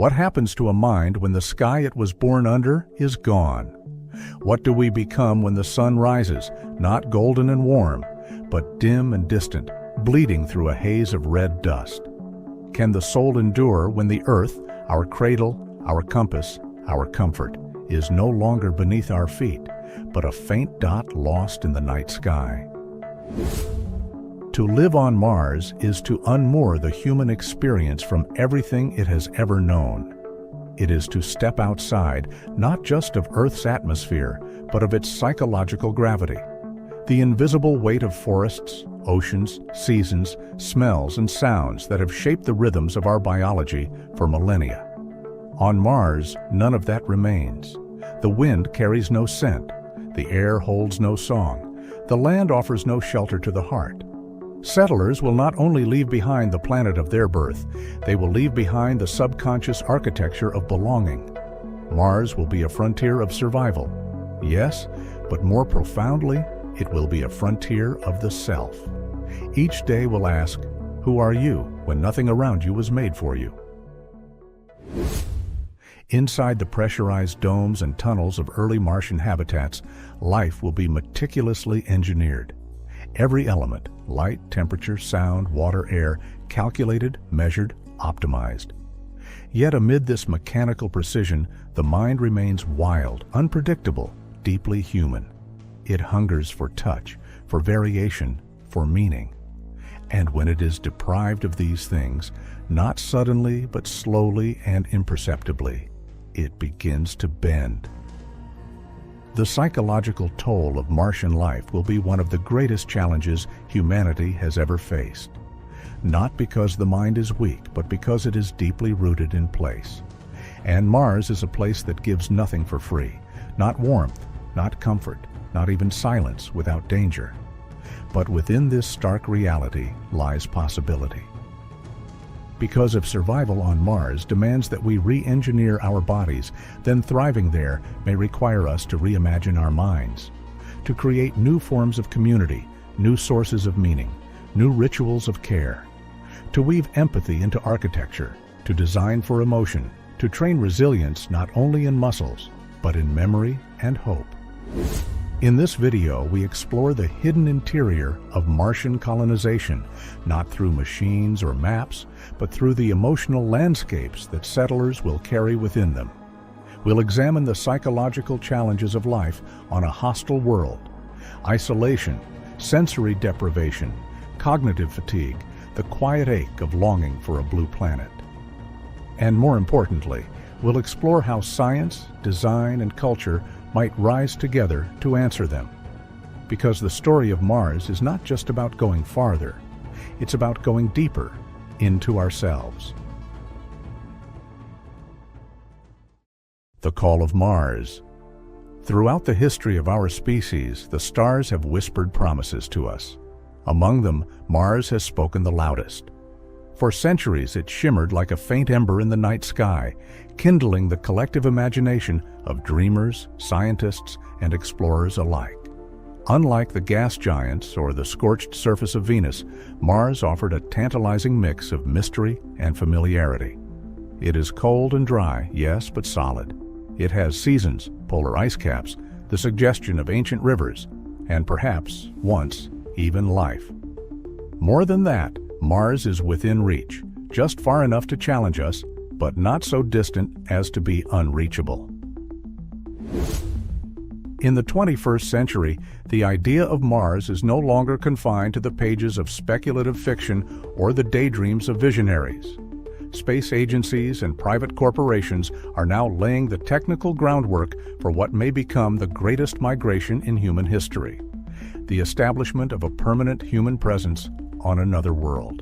What happens to a mind when the sky it was born under is gone? What do we become when the sun rises, not golden and warm, but dim and distant, bleeding through a haze of red dust? Can the soul endure when the earth, our cradle, our compass, our comfort, is no longer beneath our feet, but a faint dot lost in the night sky? To live on Mars is to unmoor the human experience from everything it has ever known. It is to step outside, not just of Earth's atmosphere, but of its psychological gravity. The invisible weight of forests, oceans, seasons, smells, and sounds that have shaped the rhythms of our biology for millennia. On Mars, none of that remains. The wind carries no scent. The air holds no song. The land offers no shelter to the heart. Settlers will not only leave behind the planet of their birth, they will leave behind the subconscious architecture of belonging. Mars will be a frontier of survival. Yes, but more profoundly, it will be a frontier of the self. Each day will ask, who are you when nothing around you was made for you? Inside the pressurized domes and tunnels of early Martian habitats, life will be meticulously engineered. Every element, light, temperature, sound, water, air, calculated, measured, optimized. Yet amid this mechanical precision, the mind remains wild, unpredictable, deeply human. It hungers for touch, for variation, for meaning. And when it is deprived of these things, not suddenly but slowly and imperceptibly, it begins to bend. The psychological toll of Martian life will be one of the greatest challenges humanity has ever faced. Not because the mind is weak, but because it is deeply rooted in place. And Mars is a place that gives nothing for free, not warmth, not comfort, not even silence without danger. But within this stark reality lies possibility. Because if survival on Mars demands that we re-engineer our bodies, then thriving there may require us to reimagine our minds, to create new forms of community, new sources of meaning, new rituals of care, to weave empathy into architecture, to design for emotion, to train resilience not only in muscles, but in memory and hope. In this video, we explore the hidden interior of Martian colonization, not through machines or maps, but through the emotional landscapes that settlers will carry within them. We'll examine the psychological challenges of life on a hostile world: isolation, sensory deprivation, cognitive fatigue, the quiet ache of longing for a blue planet. And more importantly, we'll explore how science, design, and culture might rise together to answer them. Because the story of Mars is not just about going farther, it's about going deeper into ourselves. The Call of Mars. Throughout the history of our species, the stars have whispered promises to us. Among them, Mars has spoken the loudest. For centuries, it shimmered like a faint ember in the night sky, kindling the collective imagination of dreamers, scientists, and explorers alike. Unlike the gas giants or the scorched surface of Venus, Mars offered a tantalizing mix of mystery and familiarity. It is cold and dry, yes, but solid. It has seasons, polar ice caps, the suggestion of ancient rivers, and perhaps, once, even life. More than that, Mars is within reach, just far enough to challenge us, but not so distant as to be unreachable. In the 21st century, the idea of Mars is no longer confined to the pages of speculative fiction or the daydreams of visionaries. Space agencies and private corporations are now laying the technical groundwork for what may become the greatest migration in human history: the establishment of a permanent human presence on another world.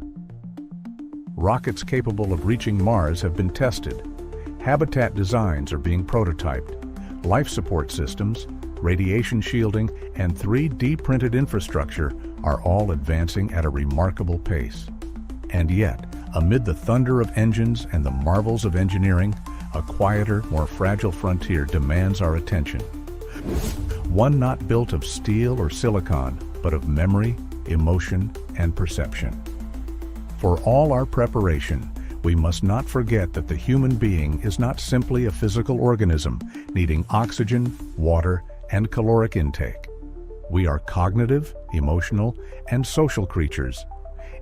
Rockets capable of reaching Mars have been tested. Habitat designs are being prototyped. Life support systems, radiation shielding, and 3D printed infrastructure are all advancing at a remarkable pace. And yet, amid the thunder of engines and the marvels of engineering, a quieter, more fragile frontier demands our attention. One not built of steel or silicon, but of memory, emotion, and perception. For all our preparation, We must not forget that the human being is not simply a physical organism needing oxygen, water, and caloric intake. We are cognitive, emotional, and social creatures,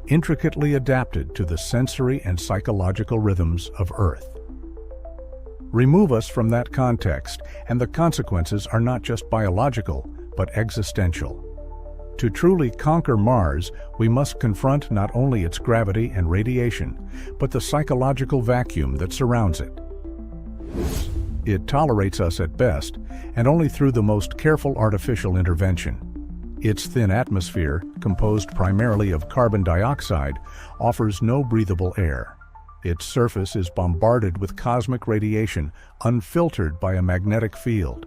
intricately adapted to the sensory and psychological rhythms of Earth. Remove us from that context, and the consequences are not just biological, but existential. To truly conquer Mars, we must confront not only its gravity and radiation, but the psychological vacuum that surrounds it. It tolerates us at best, and only through the most careful artificial intervention. Its thin atmosphere, composed primarily of carbon dioxide, offers no breathable air. Its surface is bombarded with cosmic radiation, unfiltered by a magnetic field.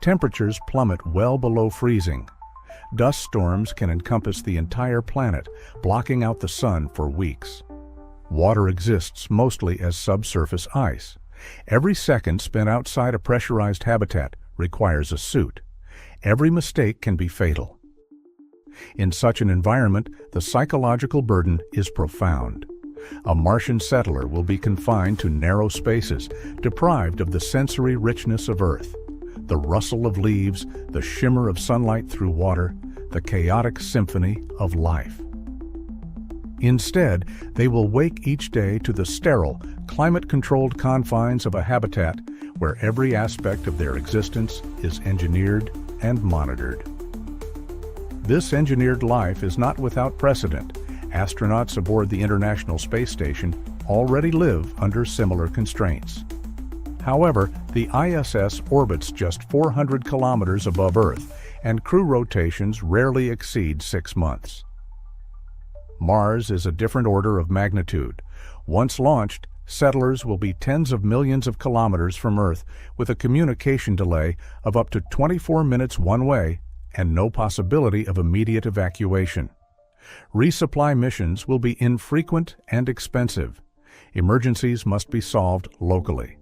Temperatures plummet well below freezing. Dust storms can encompass the entire planet, blocking out the sun for weeks. Water exists mostly as subsurface ice. Every second spent outside a pressurized habitat requires a suit. Every mistake can be fatal. In such an environment, the psychological burden is profound. A Martian settler will be confined to narrow spaces, deprived of the sensory richness of Earth. The rustle of leaves, the shimmer of sunlight through water, the chaotic symphony of life. Instead, they will wake each day to the sterile, climate-controlled confines of a habitat where every aspect of their existence is engineered and monitored. This engineered life is not without precedent. Astronauts aboard the International Space Station already live under similar constraints. However, the ISS orbits just 400 kilometers above Earth, and crew rotations rarely exceed 6 months. Mars is a different order of magnitude. Once launched, settlers will be tens of millions of kilometers from Earth with a communication delay of up to 24 minutes one way and no possibility of immediate evacuation. Resupply missions will be infrequent and expensive. Emergencies must be solved locally.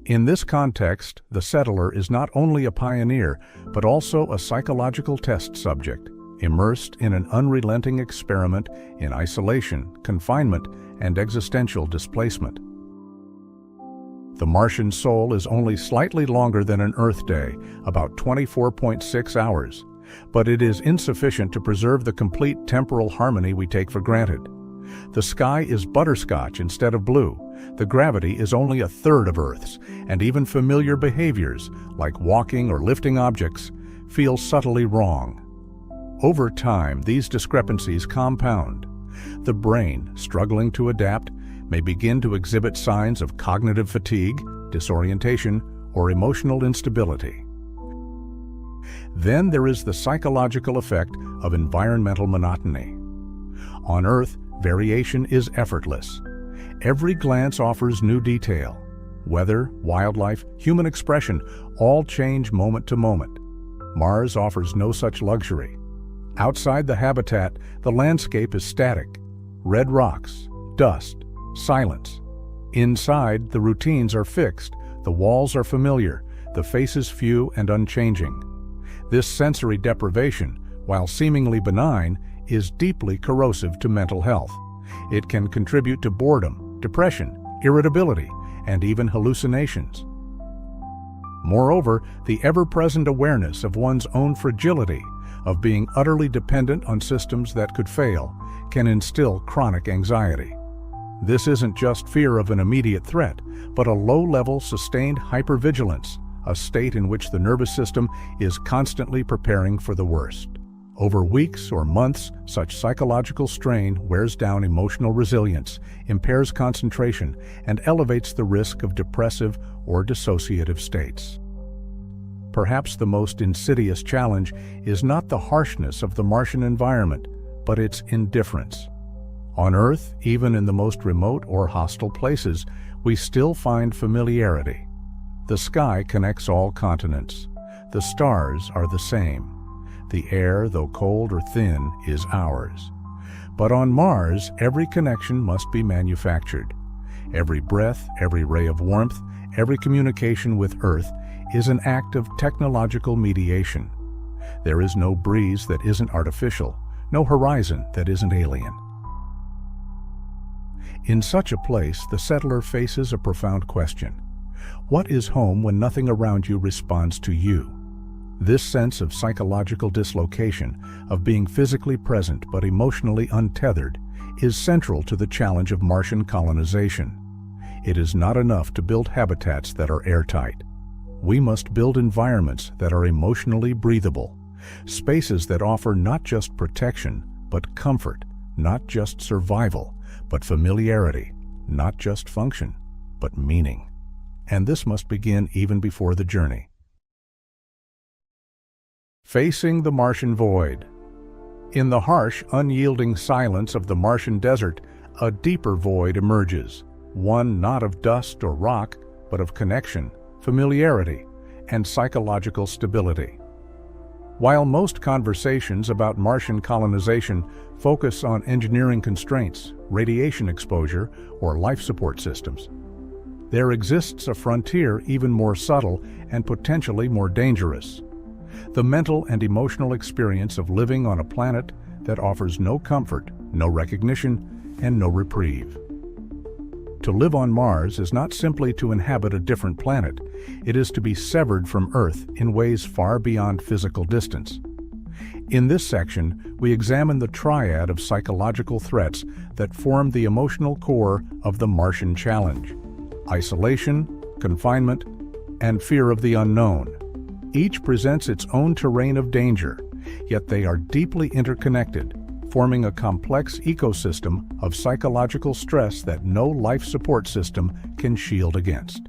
In this context, the settler is not only a pioneer, but also a psychological test subject, immersed in an unrelenting experiment in isolation, confinement, and existential displacement. The Martian soul is only slightly longer than an Earth day, about 24.6 hours, but it is insufficient to preserve the complete temporal harmony we take for granted. The sky is butterscotch instead of blue. The gravity is only a third of Earth's, and even familiar behaviors, like walking or lifting objects, feel subtly wrong. Over time, these discrepancies compound. The brain, struggling to adapt, may begin to exhibit signs of cognitive fatigue, disorientation, or emotional instability. Then there is the psychological effect of environmental monotony. On Earth, variation is effortless. Every glance offers new detail. Weather, wildlife, human expression all change moment to moment. Mars offers no such luxury. Outside the habitat, the landscape is static. Red rocks, dust, silence. Inside, the routines are fixed, the walls are familiar, the faces few and unchanging. This sensory deprivation, while seemingly benign, is deeply corrosive to mental health. It can contribute to boredom, depression, irritability, and even hallucinations. Moreover, the ever-present awareness of one's own fragility, of being utterly dependent on systems that could fail, can instill chronic anxiety. This isn't just fear of an immediate threat, but a low-level sustained hypervigilance, a state in which the nervous system is constantly preparing for the worst. Over weeks or months, such psychological strain wears down emotional resilience, impairs concentration, and elevates the risk of depressive or dissociative states. Perhaps the most insidious challenge is not the harshness of the Martian environment, but its indifference. On Earth, even in the most remote or hostile places, we still find familiarity. The sky connects all continents. The stars are the same. The air, though cold or thin, is ours. But on Mars, every connection must be manufactured. Every breath, every ray of warmth, every communication with Earth is an act of technological mediation. There is no breeze that isn't artificial, no horizon that isn't alien. In such a place, the settler faces a profound question. What is home when nothing around you responds to you? This sense of psychological dislocation, of being physically present but emotionally untethered, is central to the challenge of Martian colonization. It is not enough to build habitats that are airtight. We must build environments that are emotionally breathable, spaces that offer not just protection, but comfort, not just survival, but familiarity, not just function, but meaning. And this must begin even before the journey. Facing the Martian void. In the harsh, unyielding silence of the Martian desert, a deeper void emerges, one not of dust or rock, but of connection, familiarity, and psychological stability. While most conversations about Martian colonization focus on engineering constraints, radiation exposure, or life support systems, there exists a frontier even more subtle and potentially more dangerous: the mental and emotional experience of living on a planet that offers no comfort, no recognition, and no reprieve. To live on Mars is not simply to inhabit a different planet, it is to be severed from Earth in ways far beyond physical distance. In this section, we examine the triad of psychological threats that form the emotional core of the Martian challenge: isolation, confinement, and fear of the unknown. Each presents its own terrain of danger, yet they are deeply interconnected, forming a complex ecosystem of psychological stress that no life support system can shield against.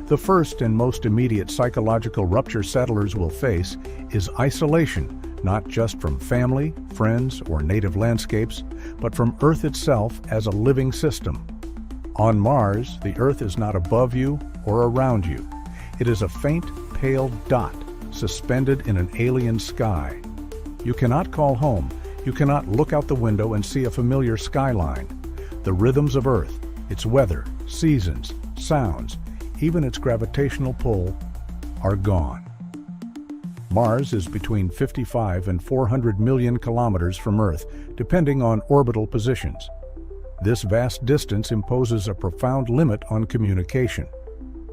The first and most immediate psychological rupture settlers will face is isolation, not just from family, friends, or native landscapes, but from Earth itself as a living system. On Mars, the Earth is not above you or around you. It is a faint, pale dot suspended in an alien sky. You cannot call home. You cannot look out the window and see a familiar skyline. The rhythms of Earth, its weather, seasons, sounds, even its gravitational pull, are gone. Mars is between 55 and 400 million kilometers from Earth, depending on orbital positions. This vast distance imposes a profound limit on communication.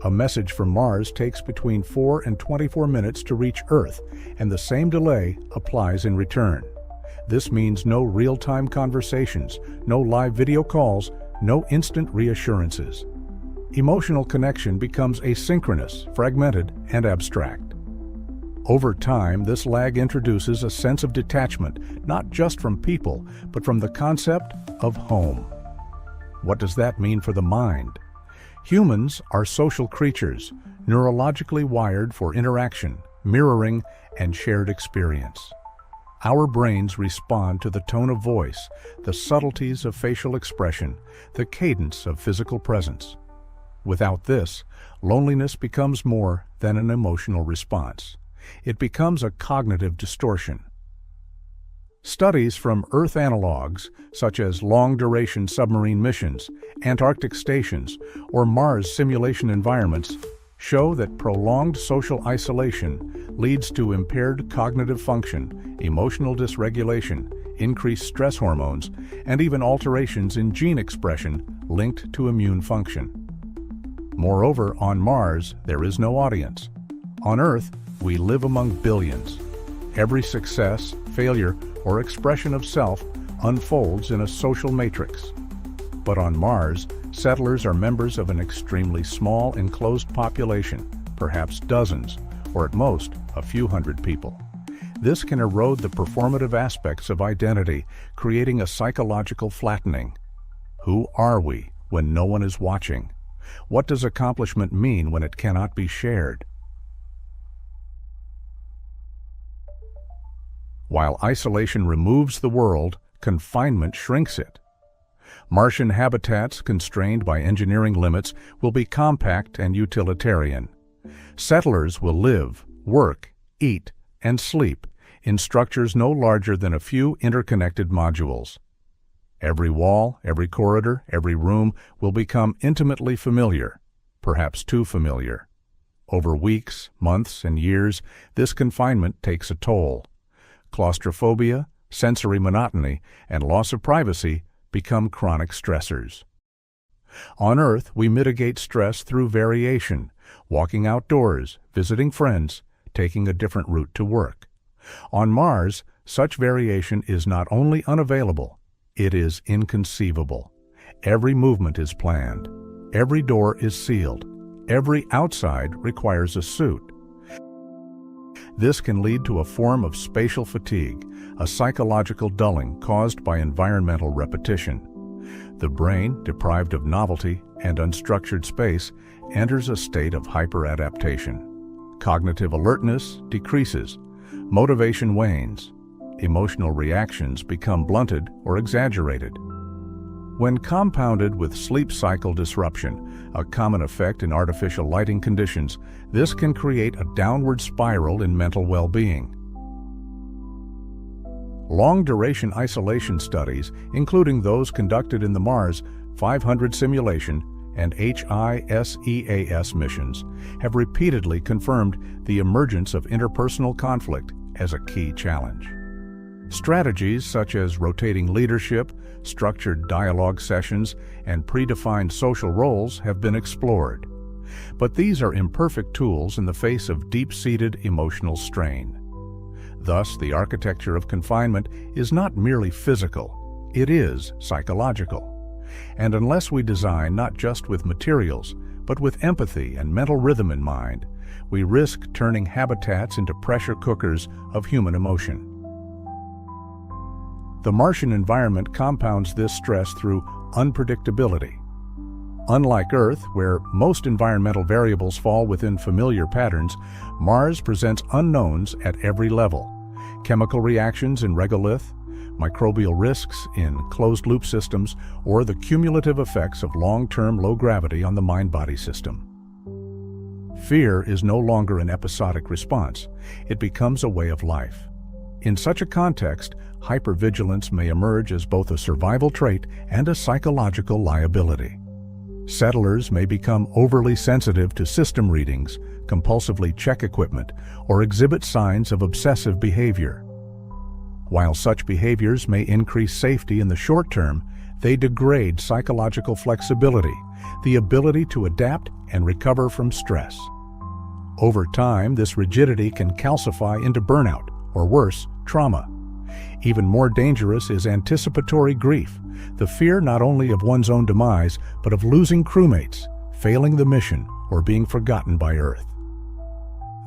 A message from Mars takes between 4 and 24 minutes to reach Earth, and the same delay applies in return. This means no real-time conversations, no live video calls, no instant reassurances. Emotional connection becomes asynchronous, fragmented, and abstract. Over time, this lag introduces a sense of detachment, not just from people, but from the concept of home. What does that mean for the mind? Humans are social creatures, neurologically wired for interaction, mirroring, and shared experience. Our brains respond to the tone of voice, the subtleties of facial expression, the cadence of physical presence. Without this, loneliness becomes more than an emotional response. It becomes a cognitive distortion. Studies from Earth analogs, such as long-duration submarine missions, Antarctic stations, or Mars simulation environments, show that prolonged social isolation leads to impaired cognitive function, emotional dysregulation, increased stress hormones, and even alterations in gene expression linked to immune function. Moreover, on Mars, there is no audience. On Earth, we live among billions. Every success, failure, or expression of self unfolds in a social matrix. But on Mars, settlers are members of an extremely small, enclosed population, perhaps dozens, or at most, a few hundred people. This can erode the performative aspects of identity, creating a psychological flattening. Who are we when no one is watching? What does accomplishment mean when it cannot be shared? While isolation removes the world, confinement shrinks it. Martian habitats, constrained by engineering limits, will be compact and utilitarian. Settlers will live, work, eat, and sleep in structures no larger than a few interconnected modules. Every wall, every corridor, every room will become intimately familiar, perhaps too familiar. Over weeks, months, and years, this confinement takes a toll. Claustrophobia, sensory monotony, and loss of privacy become chronic stressors. On Earth, we mitigate stress through variation, walking outdoors, visiting friends, taking a different route to work. On Mars, such variation is not only unavailable, it is inconceivable. Every movement is planned. Every door is sealed. Every outside requires a suit. This can lead to a form of spatial fatigue, a psychological dulling caused by environmental repetition. The brain, deprived of novelty and unstructured space, enters a state of hyperadaptation. Cognitive alertness decreases. Motivation wanes. Emotional reactions become blunted or exaggerated. When compounded with sleep cycle disruption, a common effect in artificial lighting conditions, this can create a downward spiral in mental well-being. Long-duration isolation studies, including those conducted in the Mars 500 simulation and HISEAS missions, have repeatedly confirmed the emergence of interpersonal conflict as a key challenge. Strategies such as rotating leadership, structured dialogue sessions, and predefined social roles have been explored. But these are imperfect tools in the face of deep-seated emotional strain. Thus, the architecture of confinement is not merely physical, it is psychological. And unless we design not just with materials, but with empathy and mental rhythm in mind, we risk turning habitats into pressure cookers of human emotion. The Martian environment compounds this stress through unpredictability. Unlike Earth, where most environmental variables fall within familiar patterns, Mars presents unknowns at every level. Chemical reactions in regolith, microbial risks in closed-loop systems, or the cumulative effects of long-term low gravity on the mind-body system. Fear is no longer an episodic response. It becomes a way of life. In such a context, hypervigilance may emerge as both a survival trait and a psychological liability. Settlers may become overly sensitive to system readings, compulsively check equipment, or exhibit signs of obsessive behavior. While such behaviors may increase safety in the short term, they degrade psychological flexibility, the ability to adapt and recover from stress. Over time, this rigidity can calcify into burnout, or worse, trauma. Even more dangerous is anticipatory grief, the fear not only of one's own demise, but of losing crewmates, failing the mission, or being forgotten by Earth.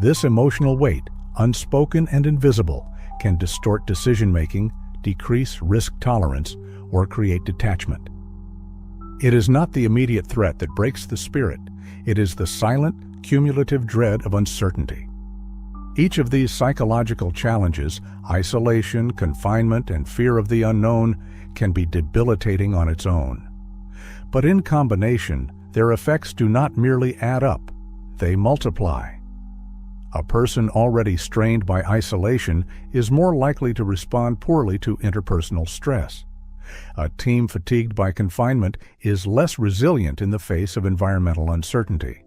This emotional weight, unspoken and invisible, can distort decision-making, decrease risk tolerance, or create detachment. It is not the immediate threat that breaks the spirit, it is the silent, cumulative dread of uncertainty. Each of these psychological challenges, isolation, confinement, and fear of the unknown, can be debilitating on its own. But in combination, their effects do not merely add up, they multiply. A person already strained by isolation is more likely to respond poorly to interpersonal stress. A team fatigued by confinement is less resilient in the face of environmental uncertainty.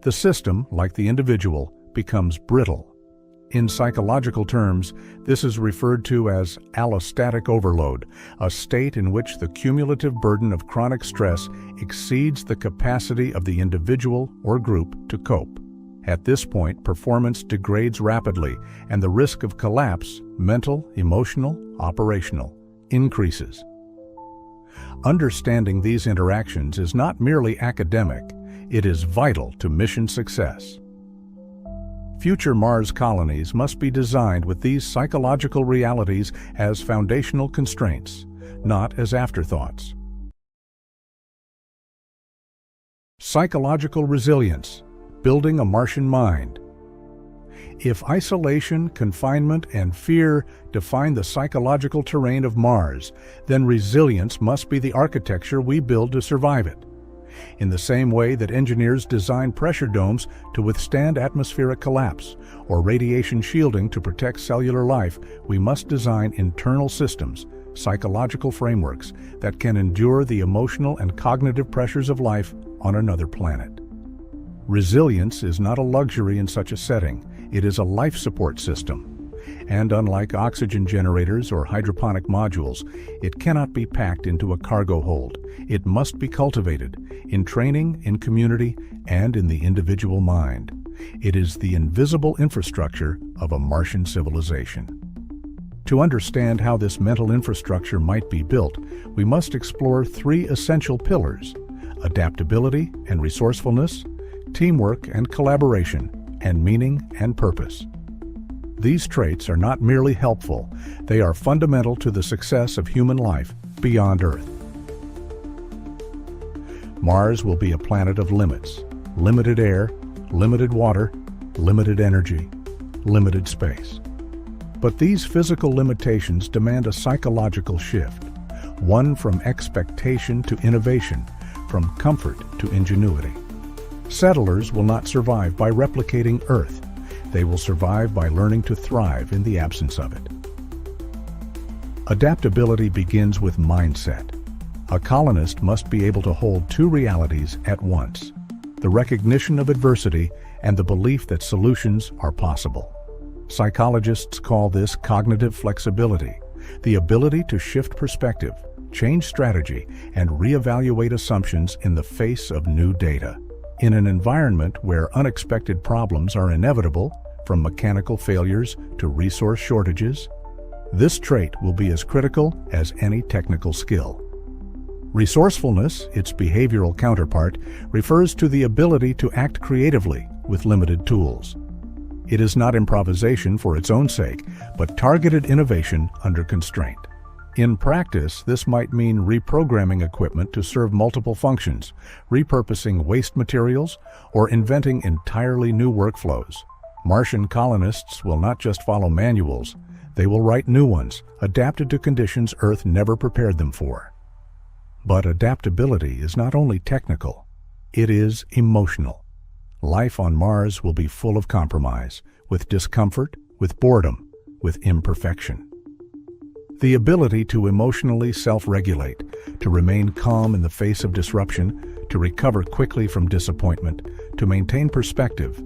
The system, like the individual, becomes brittle. In psychological terms, this is referred to as allostatic overload, a state in which the cumulative burden of chronic stress exceeds the capacity of the individual or group to cope. At this point, performance degrades rapidly, and the risk of collapse, mental, emotional, operational, increases. Understanding these interactions is not merely academic, it is vital to mission success. Future Mars colonies must be designed with these psychological realities as foundational constraints, not as afterthoughts. Psychological resilience, building a Martian mind. If isolation, confinement, and fear define the psychological terrain of Mars, then resilience must be the architecture we build to survive it. In the same way that engineers design pressure domes to withstand atmospheric collapse, or radiation shielding to protect cellular life, we must design internal systems, psychological frameworks, that can endure the emotional and cognitive pressures of life on another planet. Resilience is not a luxury in such a setting, it is a life support system. And unlike oxygen generators or hydroponic modules, it cannot be packed into a cargo hold. It must be cultivated in training, in community, and in the individual mind. It is the invisible infrastructure of a Martian civilization. To understand how this mental infrastructure might be built, we must explore three essential pillars: adaptability and resourcefulness, teamwork and collaboration, and meaning and purpose. These traits are not merely helpful, they are fundamental to the success of human life beyond Earth. Mars will be a planet of limits: limited air, limited water, limited energy, limited space. But these physical limitations demand a psychological shift, one from expectation to innovation, from comfort to ingenuity. Settlers will not survive by replicating Earth. They will survive by learning to thrive in the absence of it. Adaptability begins with mindset. A colonist must be able to hold two realities at once: the recognition of adversity and the belief that solutions are possible. Psychologists call this cognitive flexibility, the ability to shift perspective, change strategy, and reevaluate assumptions in the face of new data. In an environment where unexpected problems are inevitable, from mechanical failures to resource shortages, this trait will be as critical as any technical skill. Resourcefulness, its behavioral counterpart, refers to the ability to act creatively with limited tools. It is not improvisation for its own sake, but targeted innovation under constraint. In practice, this might mean reprogramming equipment to serve multiple functions, repurposing waste materials, or inventing entirely new workflows. Martian colonists will not just follow manuals, they will write new ones, adapted to conditions Earth never prepared them for. But adaptability is not only technical, it is emotional. Life on Mars will be full of compromise, with discomfort, with boredom, with imperfection. The ability to emotionally self-regulate, to remain calm in the face of disruption, to recover quickly from disappointment, to maintain perspective,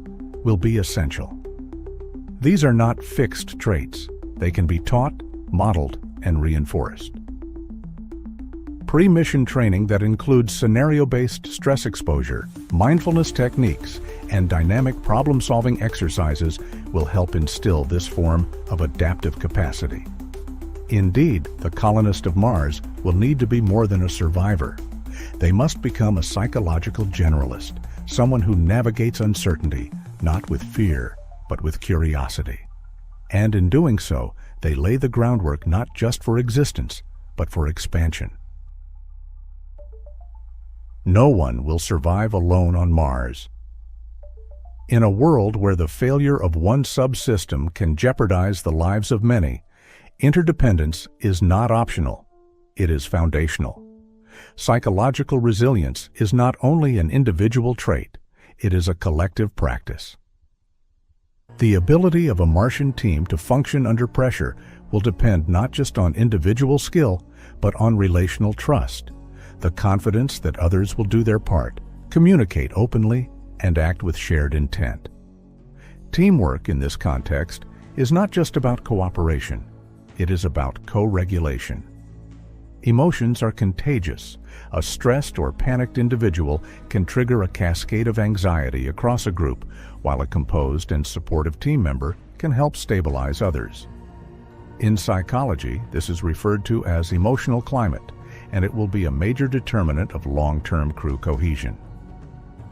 will be essential. These are not fixed traits. They can be taught, modeled, and reinforced. Pre-mission training that includes scenario-based stress exposure, mindfulness techniques, and dynamic problem-solving exercises will help instill this form of adaptive capacity. Indeed, the colonist of Mars will need to be more than a survivor. They must become a psychological generalist, someone who navigates uncertainty, not with fear, but with curiosity. And in doing so, they lay the groundwork not just for existence, but for expansion. No one will survive alone on Mars. In a world where the failure of one subsystem can jeopardize the lives of many, interdependence is not optional, it is foundational. Psychological resilience is not only an individual trait, it is a collective practice. The ability of a Martian team to function under pressure will depend not just on individual skill, but on relational trust, the confidence that others will do their part, communicate openly, and act with shared intent. Teamwork in this context is not just about cooperation, it is about co-regulation. Emotions are contagious. A stressed or panicked individual can trigger a cascade of anxiety across a group, while a composed and supportive team member can help stabilize others. In psychology, this is referred to as emotional climate, and it will be a major determinant of long-term crew cohesion.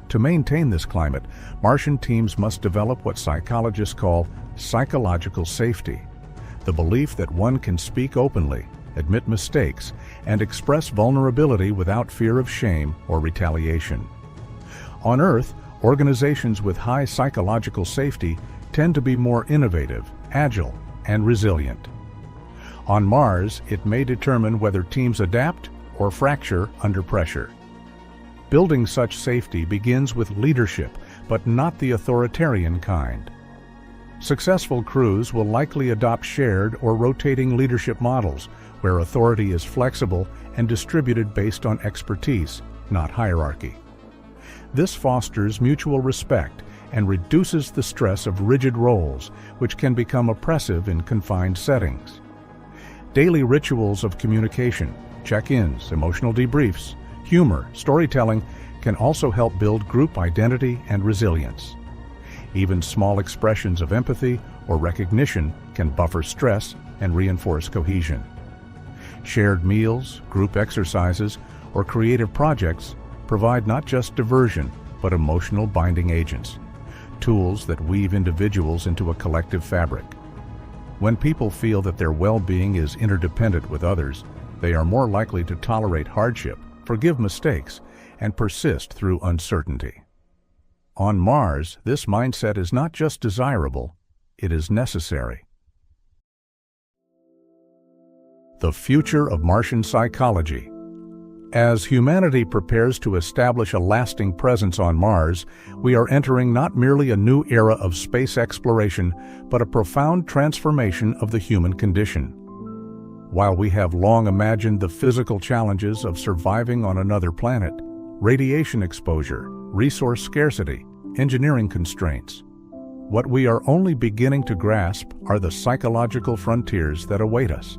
To maintain this climate, Martian teams must develop what psychologists call psychological safety, the belief that one can speak openly, admit mistakes, and express vulnerability without fear of shame or retaliation. On Earth, organizations with high psychological safety tend to be more innovative, agile, and resilient. On Mars, it may determine whether teams adapt or fracture under pressure. Building such safety begins with leadership, but not the authoritarian kind. Successful crews will likely adopt shared or rotating leadership models, where authority is flexible and distributed based on expertise, not hierarchy. This fosters mutual respect and reduces the stress of rigid roles, which can become oppressive in confined settings. Daily rituals of communication, check-ins, emotional debriefs, humor, storytelling can also help build group identity and resilience. Even small expressions of empathy or recognition can buffer stress and reinforce cohesion. Shared meals, group exercises, or creative projects provide not just diversion, but emotional binding agents, tools that weave individuals into a collective fabric. When people feel that their well-being is interdependent with others, they are more likely to tolerate hardship, forgive mistakes, and persist through uncertainty. On Mars, this mindset is not just desirable, it is necessary. The future of Martian psychology. As humanity prepares to establish a lasting presence on Mars, we are entering not merely a new era of space exploration, but a profound transformation of the human condition. While we have long imagined the physical challenges of surviving on another planet, radiation exposure, resource scarcity, engineering constraints, what we are only beginning to grasp are the psychological frontiers that await us.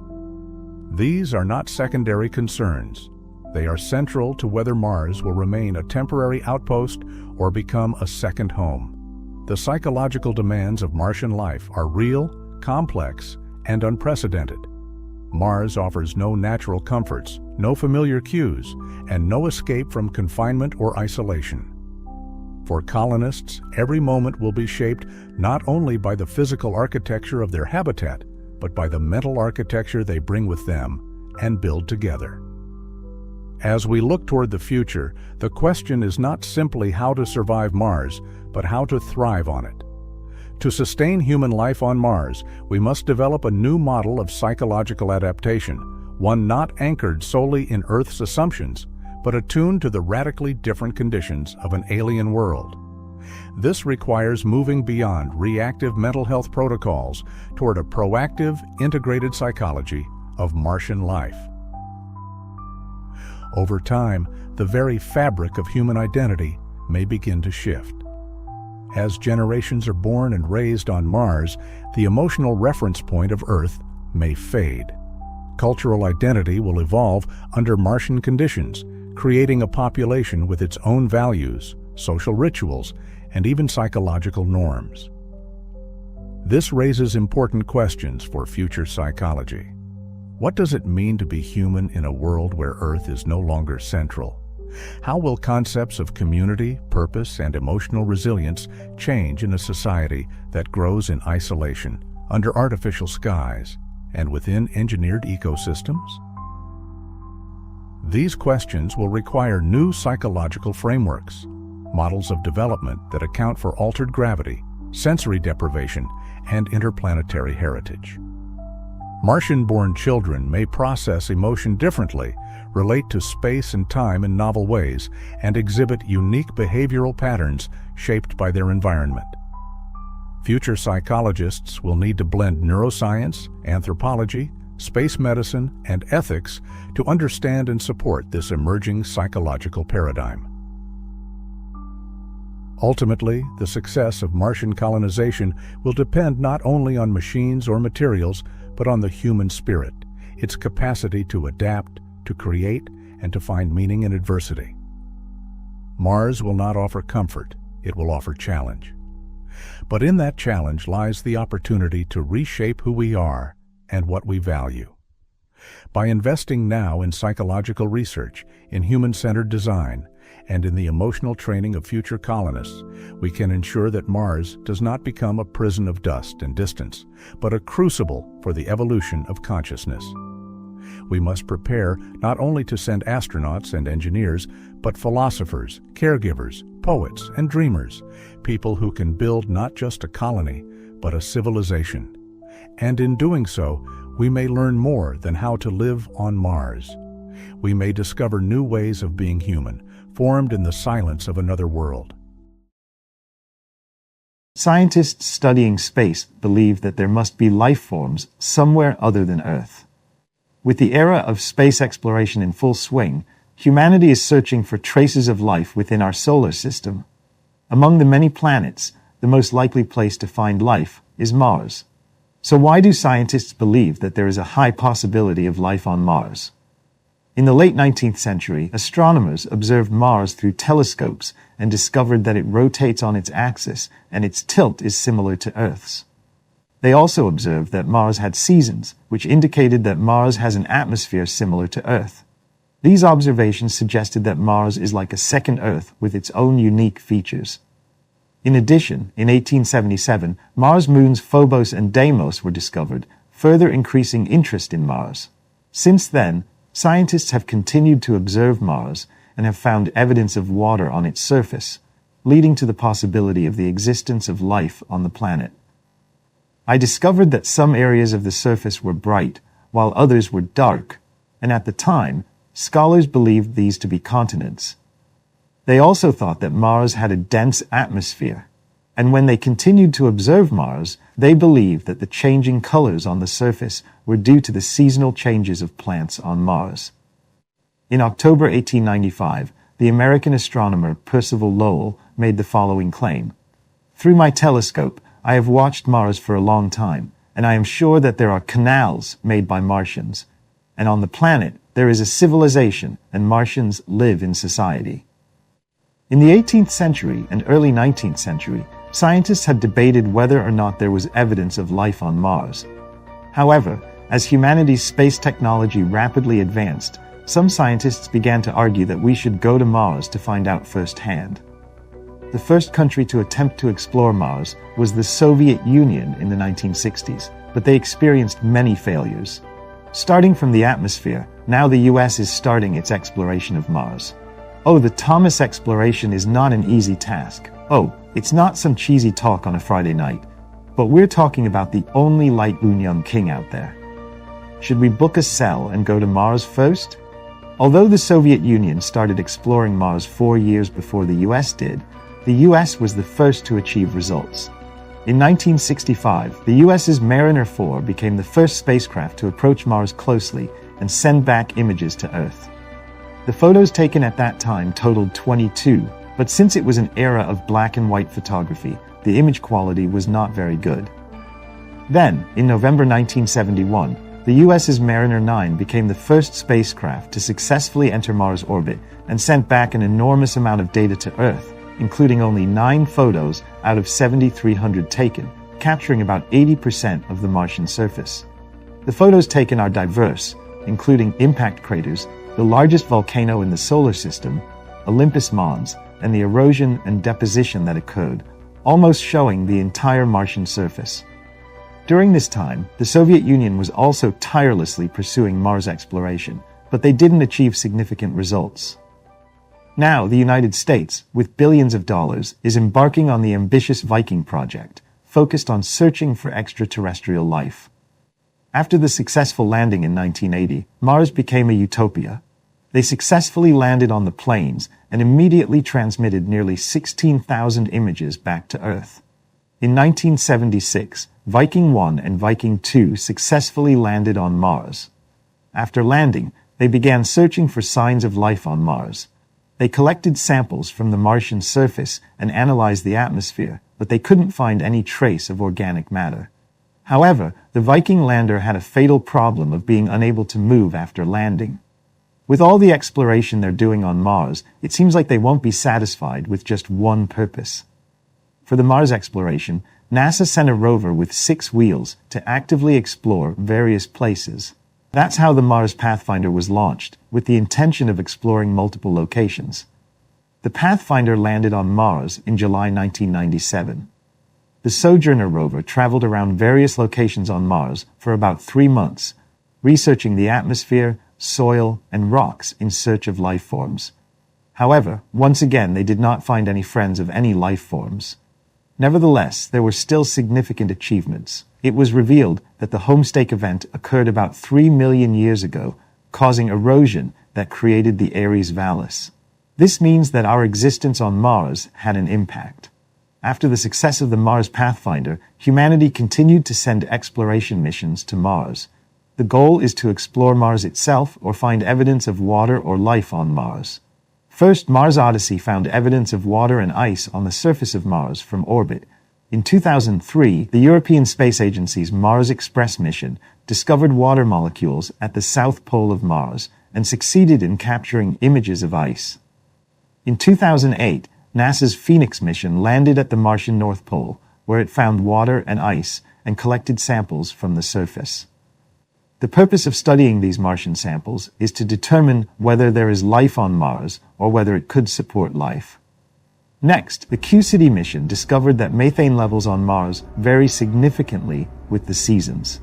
These are not secondary concerns. They are central to whether Mars will remain a temporary outpost or become a second home. The psychological demands of Martian life are real, complex, and unprecedented. Mars offers no natural comforts, no familiar cues, and no escape from confinement or isolation. For colonists, every moment will be shaped not only by the physical architecture of their habitat, but by the mental architecture they bring with them and build together. As we look toward the future, the question is not simply how to survive Mars, but how to thrive on it. To sustain human life on Mars, we must develop a new model of psychological adaptation, one not anchored solely in Earth's assumptions, but attuned to the radically different conditions of an alien world. This requires moving beyond reactive mental health protocols toward a proactive, integrated psychology of Martian life. Over time, the very fabric of human identity may begin to shift. As generations are born and raised on Mars, the emotional reference point of Earth may fade. Cultural identity will evolve under Martian conditions, creating a population with its own values, social rituals, and even psychological norms. This raises important questions for future psychology. What does it mean to be human in a world where Earth is no longer central? How will concepts of community, purpose, and emotional resilience change in a society that grows in isolation, under artificial skies, and within engineered ecosystems? These questions will require new psychological frameworks, models of development that account for altered gravity, sensory deprivation, and interplanetary heritage. Martian-born children may process emotion differently, relate to space and time in novel ways, and exhibit unique behavioral patterns shaped by their environment. Future psychologists will need to blend neuroscience, anthropology, space medicine, and ethics to understand and support this emerging psychological paradigm. Ultimately, the success of Martian colonization will depend not only on machines or materials, but on the human spirit, its capacity to adapt, to create, and to find meaning in adversity. Mars will not offer comfort, it will offer challenge. But in that challenge lies the opportunity to reshape who we are and what we value. By investing now in psychological research, in human-centered design, and in the emotional training of future colonists, we can ensure that Mars does not become a prison of dust and distance, but a crucible for the evolution of consciousness. We must prepare not only to send astronauts and engineers, but philosophers, caregivers, poets, and dreamers, people who can build not just a colony, but a civilization. And in doing so, we may learn more than how to live on Mars. We may discover new ways of being human, formed in the silence of another world. Scientists studying space believe that there must be life forms somewhere other than Earth. With the era of space exploration in full swing, humanity is searching for traces of life within our solar system. Among the many planets, the most likely place to find life is Mars. So why do scientists believe that there is a high possibility of life on Mars? In the late 19th century, astronomers observed Mars through telescopes and discovered that it rotates on its axis and its tilt is similar to Earth's. They also observed that Mars had seasons, which indicated that Mars has an atmosphere similar to Earth. These observations suggested that Mars is like a second Earth with its own unique features. In addition, in 1877, Mars moons Phobos and Deimos were discovered, further increasing interest in Mars. Since then, scientists have continued to observe Mars and have found evidence of water on its surface, leading to the possibility of the existence of life on the planet. I discovered that some areas of the surface were bright, while others were dark, and at the time, scholars believed these to be continents. They also thought that Mars had a dense atmosphere, and when they continued to observe Mars, they believed that the changing colors on the surface were due to the seasonal changes of plants on Mars. In October 1895, the American astronomer Percival Lowell made the following claim: "Through my telescope, I have watched Mars for a long time, and I am sure that there are canals made by Martians, and on the planet there is a civilization, and Martians live in society." In the 18th century and early 19th century, scientists had debated whether or not there was evidence of life on Mars. However, as humanity's space technology rapidly advanced, some scientists began to argue that we should go to Mars to find out firsthand. The first country to attempt to explore Mars was the Soviet Union in the 1960s, but they experienced many failures. Starting from the atmosphere, now the US is starting its exploration of Mars. Oh, the Thomas exploration is not an easy task. Oh, it's not some cheesy talk on a Friday night. But we're talking about the only light young king out there. Should we book a cell and go to Mars first? Although the Soviet Union started exploring Mars 4 years before the US did, the US was the first to achieve results. In 1965, the US's Mariner 4 became the first spacecraft to approach Mars closely and send back images to Earth. The photos taken at that time totaled 22, but since it was an era of black and white photography, the image quality was not very good. Then, in November 1971, the US's Mariner 9 became the first spacecraft to successfully enter Mars orbit and sent back an enormous amount of data to Earth, including only 9 photos out of 7,300 taken, capturing about 80% of the Martian surface. The photos taken are diverse, including impact craters, the largest volcano in the solar system, Olympus Mons, and the erosion and deposition that occurred, almost showing the entire Martian surface. During this time, the Soviet Union was also tirelessly pursuing Mars exploration, but they didn't achieve significant results. Now, the United States, with billions of dollars, is embarking on the ambitious Viking project, focused on searching for extraterrestrial life. After the successful landing in 1980, Mars became a utopia. They successfully landed on the plains and immediately transmitted nearly 16,000 images back to Earth. In 1976, Viking 1 and Viking 2 successfully landed on Mars. After landing, they began searching for signs of life on Mars. They collected samples from the Martian surface and analyzed the atmosphere, but they couldn't find any trace of organic matter. However, the Viking lander had a fatal problem of being unable to move after landing. With all the exploration they're doing on Mars, it seems like they won't be satisfied with just one purpose. For the Mars exploration, NASA sent a rover with 6 wheels to actively explore various places. That's how the Mars Pathfinder was launched, with the intention of exploring multiple locations. The Pathfinder landed on Mars in July 1997. The Sojourner rover traveled around various locations on Mars for about 3 months, researching the atmosphere, soil, and rocks in search of life forms. However, once again, they did not find any friends of any life forms. Nevertheless, there were still significant achievements. It was revealed that the Homestake event occurred about 3 million years ago, causing erosion that created the Ares Vallis. This means that our existence on Mars had an impact. After the success of the Mars Pathfinder, humanity continued to send exploration missions to Mars. The goal is to explore Mars itself or find evidence of water or life on Mars. First, Mars Odyssey found evidence of water and ice on the surface of Mars from orbit, In 2003, the European Space Agency's Mars Express mission discovered water molecules at the south pole of Mars and succeeded in capturing images of ice. In 2008, NASA's Phoenix mission landed at the Martian North Pole, where it found water and ice and collected samples from the surface. The purpose of studying these Martian samples is to determine whether there is life on Mars or whether it could support life. Next, the Q-City mission discovered that methane levels on Mars vary significantly with the seasons.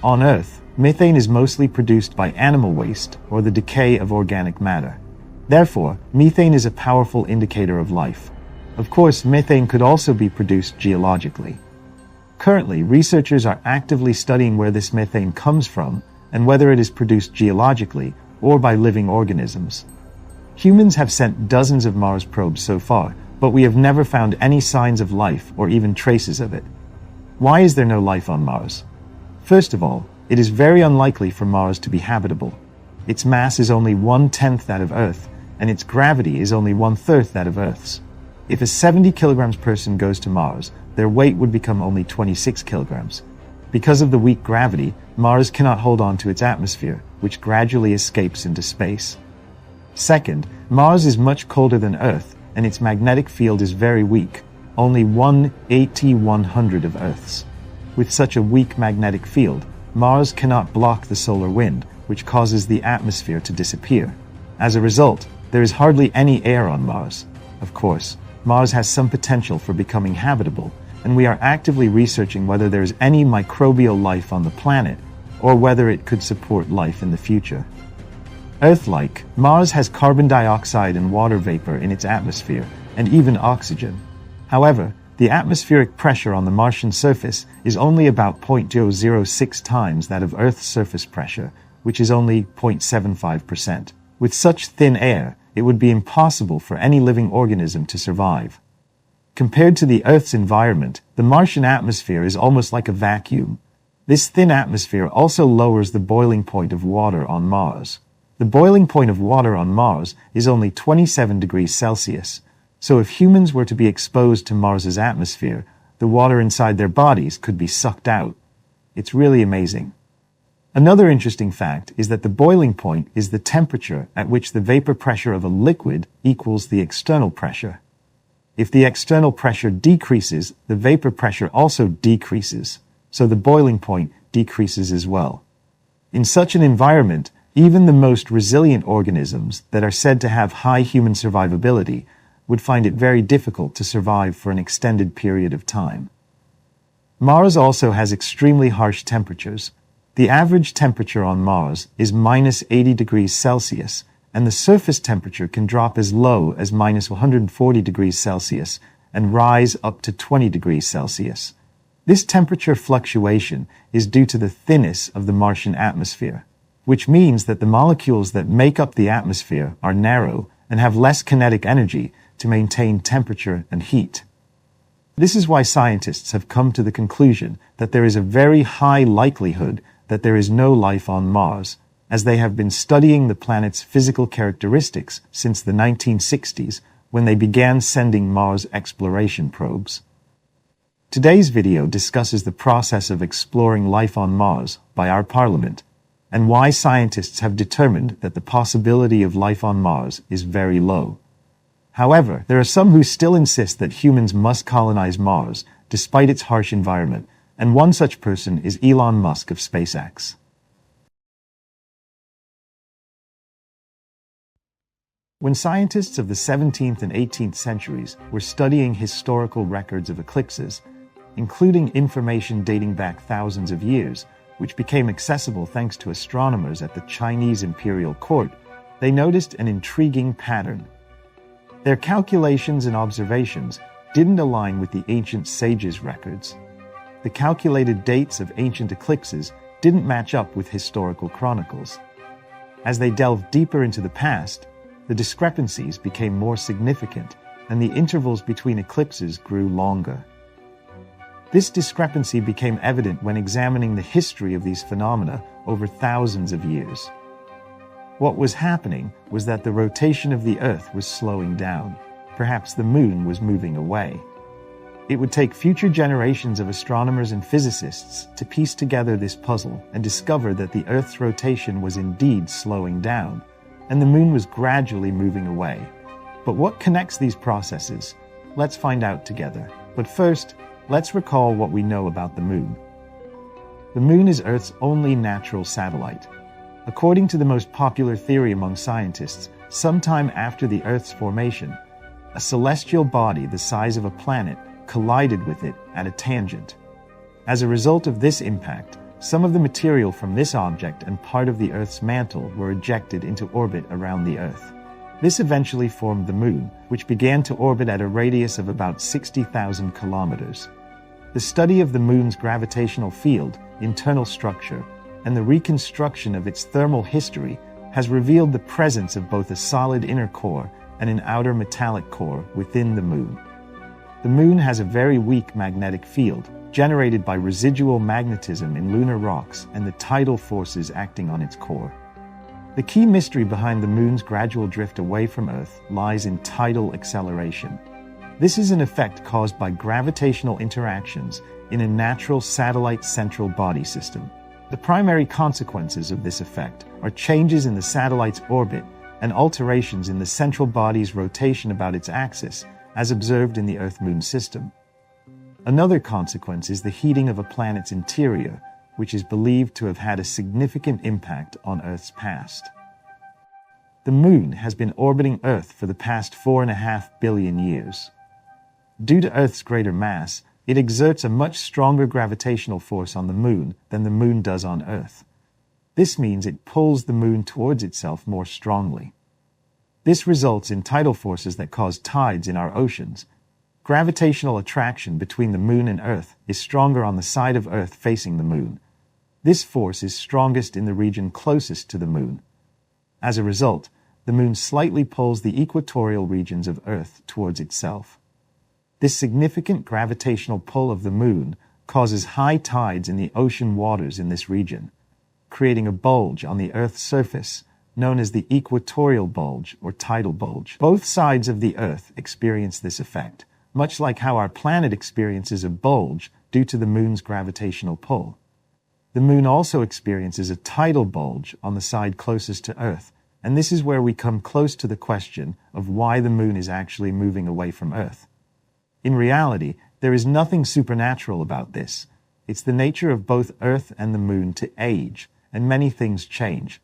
On Earth, methane is mostly produced by animal waste or the decay of organic matter. Therefore, methane is a powerful indicator of life. Of course, methane could also be produced geologically. Currently, researchers are actively studying where this methane comes from and whether it is produced geologically or by living organisms. Humans have sent dozens of Mars probes so far, but we have never found any signs of life or even traces of it. Why is there no life on Mars? First of all, it is very unlikely for Mars to be habitable. Its mass is only 1/10 that of Earth, and its gravity is only 1/3 that of Earth's. If a 70 kilograms person goes to Mars, their weight would become only 26 kilograms. Because of the weak gravity, Mars cannot hold on to its atmosphere, which gradually escapes into space. Second, Mars is much colder than Earth, and its magnetic field is very weak, only 1/80/100 of Earth's. With such a weak magnetic field, Mars cannot block the solar wind, which causes the atmosphere to disappear. As a result, there is hardly any air on Mars. Of course, Mars has some potential for becoming habitable, and we are actively researching whether there is any microbial life on the planet, or whether it could support life in the future. Earth-like, Mars has carbon dioxide and water vapor in its atmosphere, and even oxygen. However, the atmospheric pressure on the Martian surface is only about 0.006 times that of Earth's surface pressure, which is only 0.75%. With such thin air, it would be impossible for any living organism to survive. Compared to the Earth's environment, the Martian atmosphere is almost like a vacuum. This thin atmosphere also lowers the boiling point of water on Mars. The boiling point of water on Mars is only 27 degrees Celsius, so if humans were to be exposed to Mars's atmosphere, the water inside their bodies could be sucked out. It's really amazing. Another interesting fact is that the boiling point is the temperature at which the vapor pressure of a liquid equals the external pressure. If the external pressure decreases, the vapor pressure also decreases, so the boiling point decreases as well. In such an environment, even the most resilient organisms that are said to have high human survivability would find it very difficult to survive for an extended period of time. Mars also has extremely harsh temperatures. The average temperature on Mars is -80 degrees Celsius, and the surface temperature can drop as low as -140 degrees Celsius and rise up to 20 degrees Celsius. This temperature fluctuation is due to the thinness of the Martian atmosphere, which means that the molecules that make up the atmosphere are narrow and have less kinetic energy to maintain temperature and heat. This is why scientists have come to the conclusion that there is a very high likelihood that there is no life on Mars, as they have been studying the planet's physical characteristics since the 1960s, when they began sending Mars exploration probes. Today's video discusses the process of exploring life on Mars by our Parliament, and why scientists have determined that the possibility of life on Mars is very low. However, there are some who still insist that humans must colonize Mars, despite its harsh environment, and one such person is Elon Musk of SpaceX. When scientists of the 17th and 18th centuries were studying historical records of eclipses, including information dating back thousands of years, which became accessible thanks to astronomers at the Chinese imperial court, they noticed an intriguing pattern. Their calculations and observations didn't align with the ancient sages' records. The calculated dates of ancient eclipses didn't match up with historical chronicles. As they delved deeper into the past, the discrepancies became more significant, and the intervals between eclipses grew longer. This discrepancy became evident when examining the history of these phenomena over thousands of years. What was happening was that the rotation of the Earth was slowing down. Perhaps the Moon was moving away. It would take future generations of astronomers and physicists to piece together this puzzle and discover that the Earth's rotation was indeed slowing down, and the moon was gradually moving away. But what connects these processes? Let's find out together. But first, let's recall what we know about the moon. The moon is Earth's only natural satellite. According to the most popular theory among scientists, sometime after the Earth's formation, a celestial body the size of a planet collided with it at a tangent. As a result of this impact, some of the material from this object and part of the Earth's mantle were ejected into orbit around the Earth. This eventually formed the moon, which began to orbit at a radius of about 60,000 kilometers. The study of the moon's gravitational field, internal structure, and the reconstruction of its thermal history has revealed the presence of both a solid inner core and an outer metallic core within the moon. The moon has a very weak magnetic field, generated by residual magnetism in lunar rocks and the tidal forces acting on its core. The key mystery behind the moon's gradual drift away from Earth lies in tidal acceleration. This is an effect caused by gravitational interactions in a natural satellite central body system. The primary consequences of this effect are changes in the satellite's orbit and alterations in the central body's rotation about its axis, as observed in the Earth-Moon system. Another consequence is the heating of a planet's interior, which is believed to have had a significant impact on Earth's past. The moon has been orbiting Earth for the past 4.5 billion years. Due to Earth's greater mass, it exerts a much stronger gravitational force on the moon than the moon does on Earth. This means it pulls the moon towards itself more strongly. This results in tidal forces that cause tides in our oceans. Gravitational attraction between the moon and Earth is stronger on the side of Earth facing the moon. This force is strongest in the region closest to the moon. As a result, the moon slightly pulls the equatorial regions of Earth towards itself. This significant gravitational pull of the moon causes high tides in the ocean waters in this region, creating a bulge on the Earth's surface known as the equatorial bulge or tidal bulge. Both sides of the Earth experience this effect, much like how our planet experiences a bulge due to the moon's gravitational pull. The moon also experiences a tidal bulge on the side closest to Earth, and this is where we come close to the question of why the moon is actually moving away from Earth. In reality, there is nothing supernatural about this. It's the nature of both Earth and the moon to age, and many things change.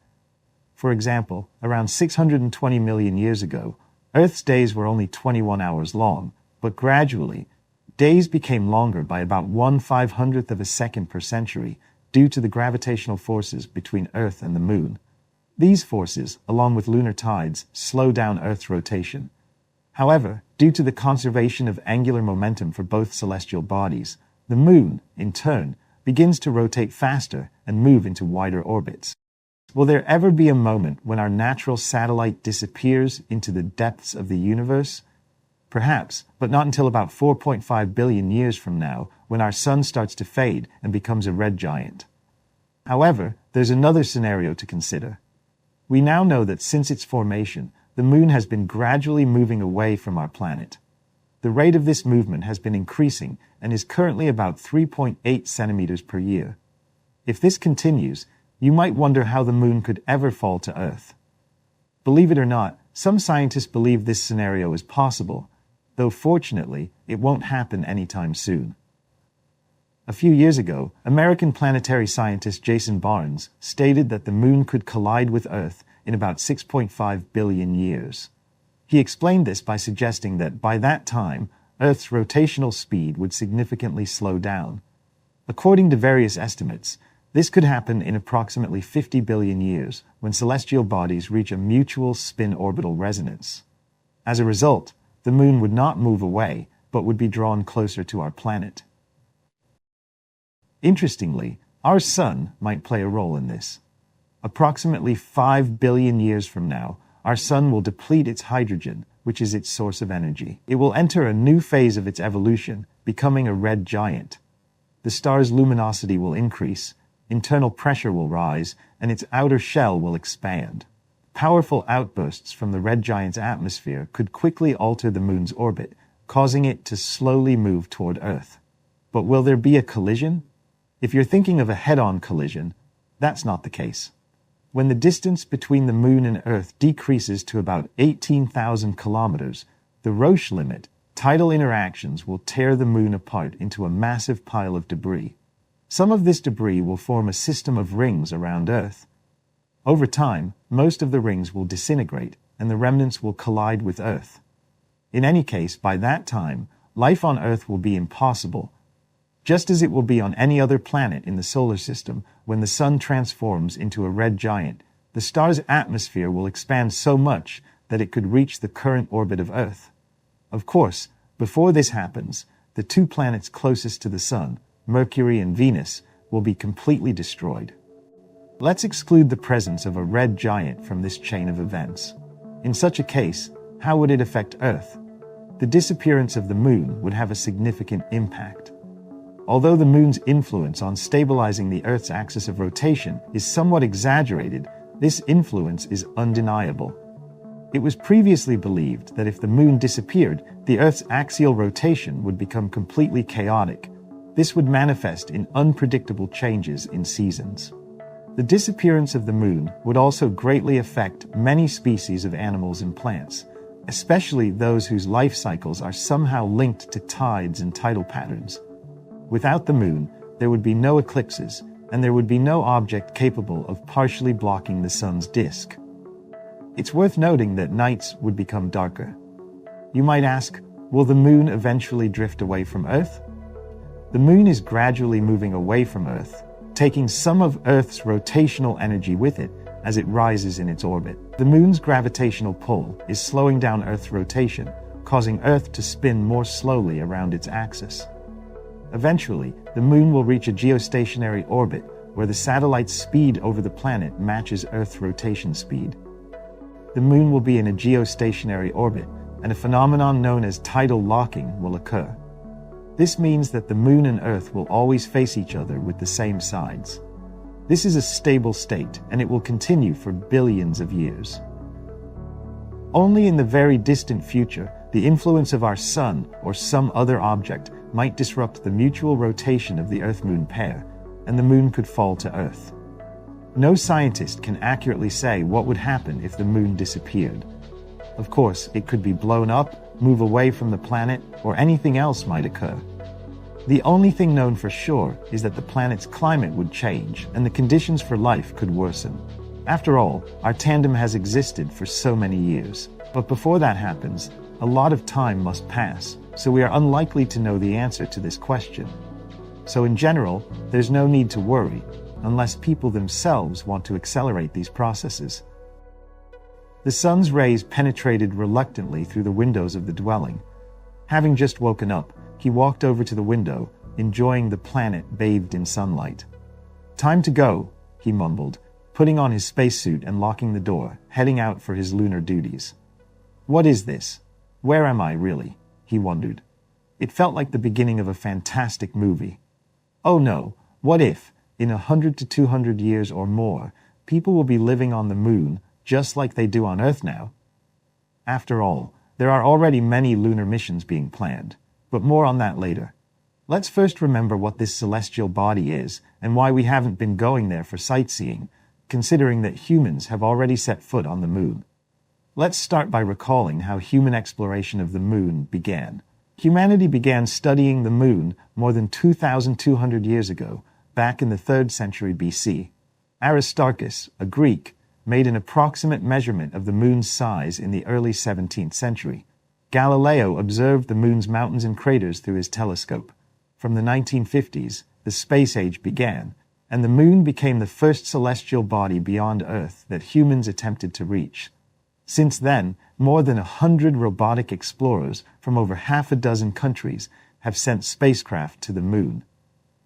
For example, around 620 million years ago, Earth's days were only 21 hours long, but gradually, days became longer by about 1/500th of a second per century due to the gravitational forces between Earth and the moon. These forces, along with lunar tides, slow down Earth's rotation. However, due to the conservation of angular momentum for both celestial bodies, the moon, in turn, begins to rotate faster and move into wider orbits. Will there ever be a moment when our natural satellite disappears into the depths of the universe? Perhaps, but not until about 4.5 billion years from now, when our sun starts to fade and becomes a red giant. However, there's another scenario to consider. We now know that since its formation, the moon has been gradually moving away from our planet. The rate of this movement has been increasing and is currently about 3.8 centimeters per year. If this continues, you might wonder how the moon could ever fall to Earth. Believe it or not, some scientists believe this scenario is possible, though fortunately, it won't happen anytime soon. A few years ago, American planetary scientist Jason Barnes stated that the moon could collide with Earth in about 6.5 billion years. He explained this by suggesting that by that time, Earth's rotational speed would significantly slow down. According to various estimates, this could happen in approximately 50 billion years when celestial bodies reach a mutual spin-orbital resonance. As a result, the moon would not move away, but would be drawn closer to our planet. Interestingly, our sun might play a role in this. Approximately 5 billion years from now, our sun will deplete its hydrogen, which is its source of energy. It will enter a new phase of its evolution, becoming a red giant. The star's luminosity will increase, internal pressure will rise, and its outer shell will expand. Powerful outbursts from the red giant's atmosphere could quickly alter the moon's orbit, causing it to slowly move toward Earth. But will there be a collision? If you're thinking of a head-on collision, that's not the case. When the distance between the Moon and Earth decreases to about 18,000 kilometers, the Roche limit, tidal interactions will tear the Moon apart into a massive pile of debris. Some of this debris will form a system of rings around Earth. Over time, most of the rings will disintegrate, and the remnants will collide with Earth. In any case, by that time, life on Earth will be impossible, just as it will be on any other planet in the solar system. When the Sun transforms into a red giant, the star's atmosphere will expand so much that it could reach the current orbit of Earth. Of course, before this happens, the two planets closest to the Sun, Mercury and Venus, will be completely destroyed. Let's exclude the presence of a red giant from this chain of events. In such a case, how would it affect Earth? The disappearance of the Moon would have a significant impact. Although the Moon's influence on stabilizing the Earth's axis of rotation is somewhat exaggerated, this influence is undeniable. It was previously believed that if the Moon disappeared, the Earth's axial rotation would become completely chaotic. This would manifest in unpredictable changes in seasons. The disappearance of the Moon would also greatly affect many species of animals and plants, especially those whose life cycles are somehow linked to tides and tidal patterns. Without the Moon, there would be no eclipses, and there would be no object capable of partially blocking the Sun's disk. It's worth noting that nights would become darker. You might ask, will the Moon eventually drift away from Earth? The Moon is gradually moving away from Earth, taking some of Earth's rotational energy with it as it rises in its orbit. The Moon's gravitational pull is slowing down Earth's rotation, causing Earth to spin more slowly around its axis. Eventually, the Moon will reach a geostationary orbit where the satellite's speed over the planet matches Earth's rotation speed. The Moon will be in a geostationary orbit, and a phenomenon known as tidal locking will occur. This means that the Moon and Earth will always face each other with the same sides. This is a stable state, and it will continue for billions of years. Only in the very distant future, the influence of our Sun or some other object might disrupt the mutual rotation of the Earth-Moon pair, and the Moon could fall to Earth. No scientist can accurately say what would happen if the Moon disappeared. Of course, it could be blown up, move away from the planet, or anything else might occur. The only thing known for sure is that the planet's climate would change, and the conditions for life could worsen. After all, our tandem has existed for so many years. But before that happens, a lot of time must pass, so we are unlikely to know the answer to this question. So in general, there's no need to worry, unless people themselves want to accelerate these processes. The Sun's rays penetrated reluctantly through the windows of the dwelling. Having just woken up, he walked over to the window, enjoying the planet bathed in sunlight. "Time to go," he mumbled, putting on his spacesuit and locking the door, heading out for his lunar duties. What is this? Where am I, really? He wondered. It felt like the beginning of a fantastic movie. Oh no, what if, in 100 to 200 years or more, people will be living on the Moon just like they do on Earth now? After all, there are already many lunar missions being planned, but more on that later. Let's first remember what this celestial body is and why we haven't been going there for sightseeing, considering that humans have already set foot on the Moon. Let's start by recalling how human exploration of the Moon began. Humanity began studying the Moon more than 2,200 years ago, back in the 3rd century BC. Aristarchus, a Greek, made an approximate measurement of the Moon's size in the early 17th century. Galileo observed the Moon's mountains and craters through his telescope. From the 1950s, the space age began, and the Moon became the first celestial body beyond Earth that humans attempted to reach. Since then, more than 100 robotic explorers from over half a dozen countries have sent spacecraft to the Moon.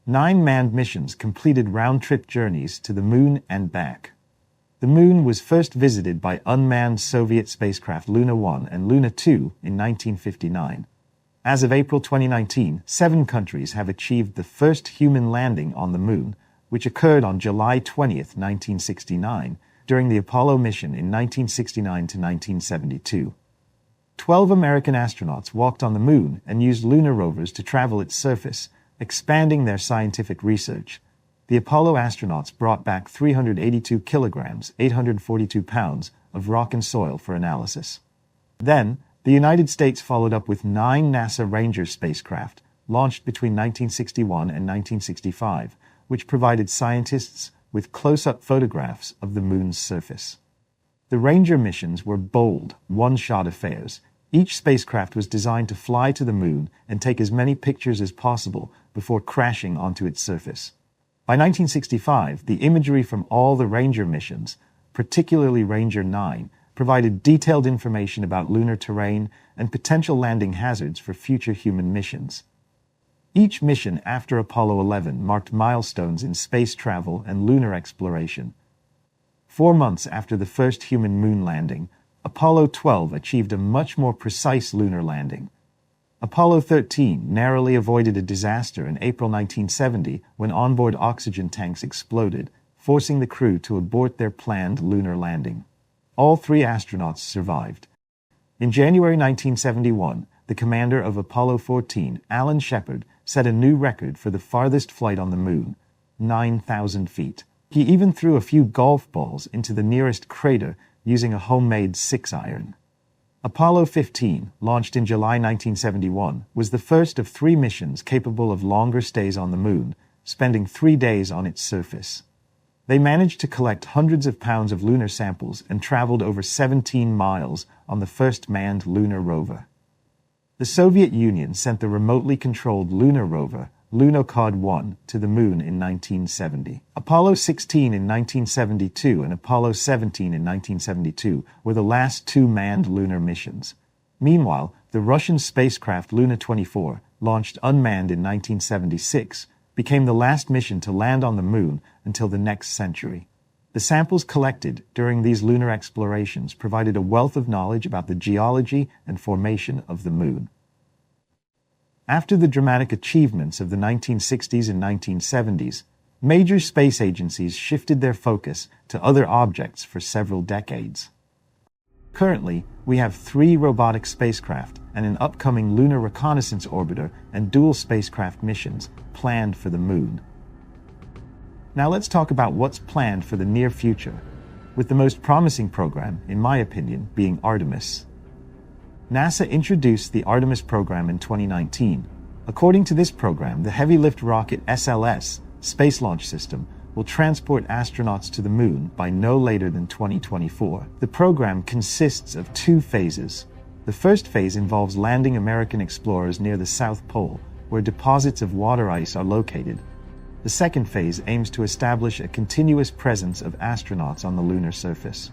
9 manned missions completed round-trip journeys to the Moon and back. The Moon was first visited by unmanned Soviet spacecraft Luna 1 and Luna 2 in 1959. As of April 2019, 7 countries have achieved the first human landing on the Moon, which occurred on July 20, 1969, during the Apollo mission in 1969 to 1972. 12 American astronauts walked on the moon and used lunar rovers to travel its surface, expanding their scientific research. The Apollo astronauts brought back 382 kilograms, 842 pounds, of rock and soil for analysis. Then, the United States followed up with 9 NASA Ranger spacecraft, launched between 1961 and 1965, which provided scientists with close-up photographs of the moon's surface. The Ranger missions were bold, one-shot affairs. Each spacecraft was designed to fly to the moon and take as many pictures as possible before crashing onto its surface. By 1965, the imagery from all the Ranger missions, particularly Ranger 9, provided detailed information about lunar terrain and potential landing hazards for future human missions. Each mission after Apollo 11 marked milestones in space travel and lunar exploration. 4 months after the first human moon landing, Apollo 12 achieved a much more precise lunar landing. Apollo 13 narrowly avoided a disaster in April 1970 when onboard oxygen tanks exploded, forcing the crew to abort their planned lunar landing. All 3 astronauts survived. In January 1971, the commander of Apollo 14, Alan Shepard, set a new record for the farthest flight on the moon, 9,000 feet. He even threw a few golf balls into the nearest crater using a homemade 6-iron. Apollo 15, launched in July 1971, was the first of 3 missions capable of longer stays on the moon, spending 3 days on its surface. They managed to collect hundreds of pounds of lunar samples and traveled over 17 miles on the first manned lunar rover. The Soviet Union sent the remotely controlled lunar rover, Lunokhod-1, to the moon in 1970. Apollo 16 in 1972 and Apollo 17 in 1972 were the last 2 manned lunar missions. Meanwhile, the Russian spacecraft Luna-24, launched unmanned in 1976, became the last mission to land on the moon until the next century. The samples collected during these lunar explorations provided a wealth of knowledge about the geology and formation of the moon. After the dramatic achievements of the 1960s and 1970s, major space agencies shifted their focus to other objects for several decades. Currently, we have 3 robotic spacecraft and an upcoming lunar reconnaissance orbiter and dual spacecraft missions planned for the moon. Now let's talk about what's planned for the near future, with the most promising program, in my opinion, being Artemis. NASA introduced the Artemis program in 2019. According to this program, the heavy-lift rocket SLS, Space Launch System, will transport astronauts to the moon by no later than 2024. The program consists of 2 phases. The first phase involves landing American explorers near the South Pole, where deposits of water ice are located. The second phase aims to establish a continuous presence of astronauts on the lunar surface.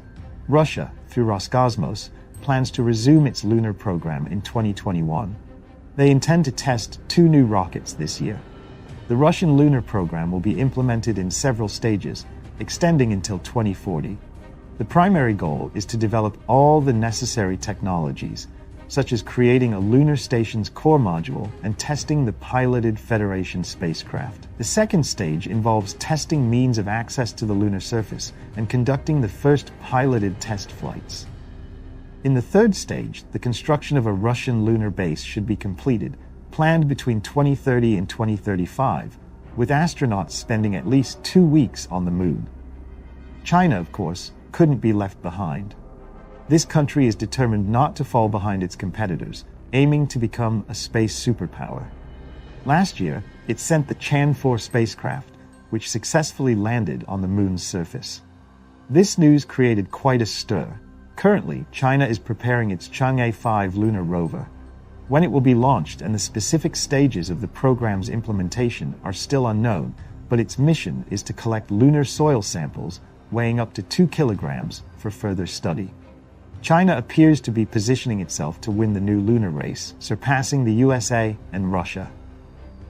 Russia, through Roscosmos, plans to resume its lunar program in 2021. They intend to test 2 new rockets this year. The Russian lunar program will be implemented in several stages, extending until 2040. The primary goal is to develop all the necessary technologies, such as creating a lunar station's core module and testing the piloted Federation spacecraft. The second stage involves testing means of access to the lunar surface and conducting the first piloted test flights. In the third stage, the construction of a Russian lunar base should be completed, planned between 2030 and 2035, with astronauts spending at least 2 weeks on the moon. China, of course, couldn't be left behind. This country is determined not to fall behind its competitors, aiming to become a space superpower. Last year, it sent the Tianfu spacecraft, which successfully landed on the moon's surface. This news created quite a stir. Currently, China is preparing its Chang'e 5 lunar rover. When it will be launched and the specific stages of the program's implementation are still unknown, but its mission is to collect lunar soil samples weighing up to 2 kilograms for further study. China appears to be positioning itself to win the new lunar race, surpassing the USA and Russia.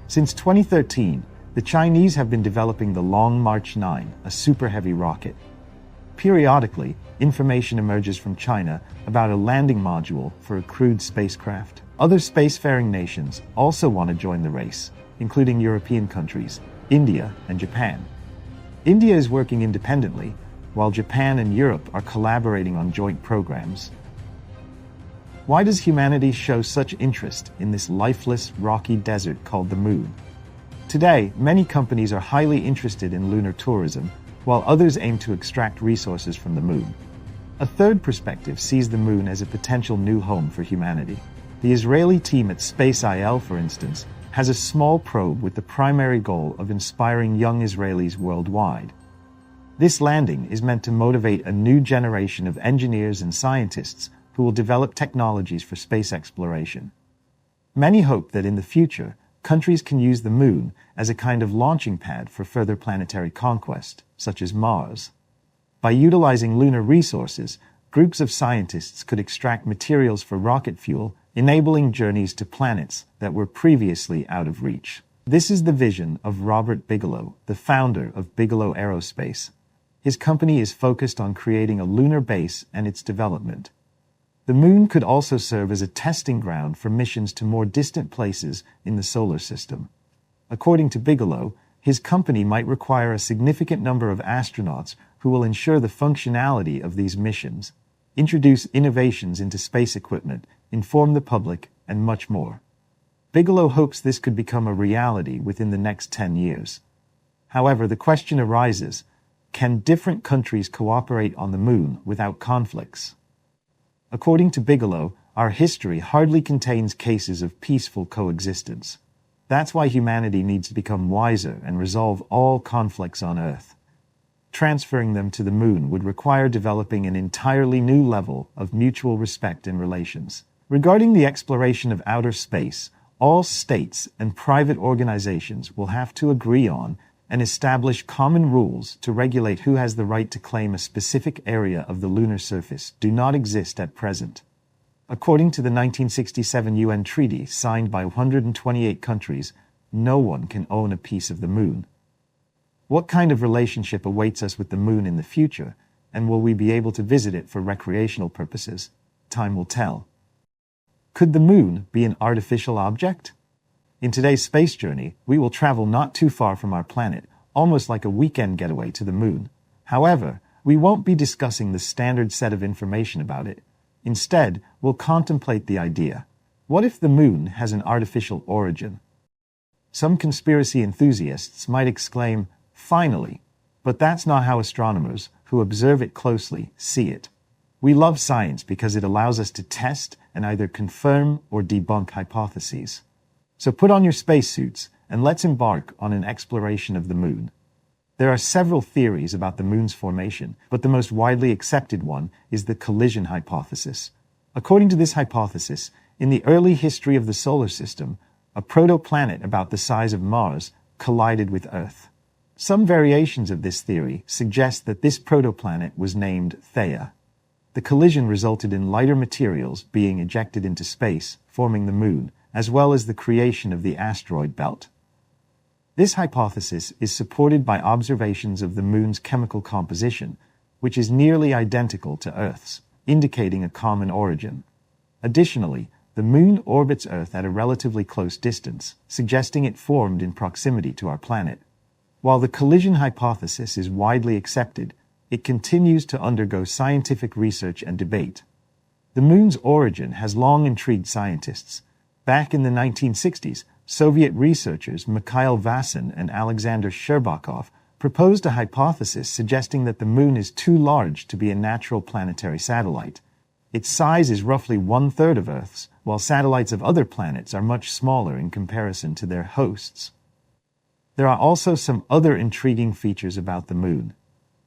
Since 2013, the Chinese have been developing the Long March 9, a super-heavy rocket. Periodically, information emerges from China about a landing module for a crewed spacecraft. Other spacefaring nations also want to join the race, including European countries, India and Japan. India is working independently, while Japan and Europe are collaborating on joint programs. Why does humanity show such interest in this lifeless, rocky desert called the Moon? Today, many companies are highly interested in lunar tourism, while others aim to extract resources from the Moon. A third perspective sees the Moon as a potential new home for humanity. The Israeli team at Space IL, for instance, has a small probe with the primary goal of inspiring young Israelis worldwide. This landing is meant to motivate a new generation of engineers and scientists who will develop technologies for space exploration. Many hope that in the future, countries can use the Moon as a kind of launching pad for further planetary conquest, such as Mars. By utilizing lunar resources, groups of scientists could extract materials for rocket fuel, enabling journeys to planets that were previously out of reach. This is the vision of Robert Bigelow, the founder of Bigelow Aerospace. His company is focused on creating a lunar base and its development. The Moon could also serve as a testing ground for missions to more distant places in the solar system. According to Bigelow, his company might require a significant number of astronauts who will ensure the functionality of these missions, introduce innovations into space equipment, inform the public, and much more. Bigelow hopes this could become a reality within the next 10 years. However, the question arises, can different countries cooperate on the Moon without conflicts? According to Bigelow, our history hardly contains cases of peaceful coexistence. That's why humanity needs to become wiser and resolve all conflicts on Earth. Transferring them to the Moon would require developing an entirely new level of mutual respect and relations. Regarding the exploration of outer space, all states and private organizations will have to agree on and establish common rules to regulate who has the right to claim a specific area of the lunar surface do not exist at present. According to the 1967 UN Treaty signed by 128 countries, no one can own a piece of the Moon. What kind of relationship awaits us with the Moon in the future, and will we be able to visit it for recreational purposes? Time will tell. Could the Moon be an artificial object? In today's space journey, we will travel not too far from our planet, almost like a weekend getaway to the Moon. However, we won't be discussing the standard set of information about it. Instead, we'll contemplate the idea. What if the Moon has an artificial origin? Some conspiracy enthusiasts might exclaim, "Finally!" But that's not how astronomers, who observe it closely, see it. We love science because it allows us to test and either confirm or debunk hypotheses. So put on your spacesuits and let's embark on an exploration of the Moon. There are several theories about the Moon's formation, but the most widely accepted one is the collision hypothesis. According to this hypothesis, in the early history of the solar system, a protoplanet about the size of Mars collided with Earth. Some variations of this theory suggest that this protoplanet was named Theia. The collision resulted in lighter materials being ejected into space, forming the Moon, as well as the creation of the asteroid belt. This hypothesis is supported by observations of the Moon's chemical composition, which is nearly identical to Earth's, indicating a common origin. Additionally, the Moon orbits Earth at a relatively close distance, suggesting it formed in proximity to our planet. While the collision hypothesis is widely accepted, it continues to undergo scientific research and debate. The Moon's origin has long intrigued scientists. Back in the 1960s, Soviet researchers Mikhail Vasin and Alexander Sherbakov proposed a hypothesis suggesting that the Moon is too large to be a natural planetary satellite. Its size is roughly 1/3 of Earth's, while satellites of other planets are much smaller in comparison to their hosts. There are also some other intriguing features about the Moon.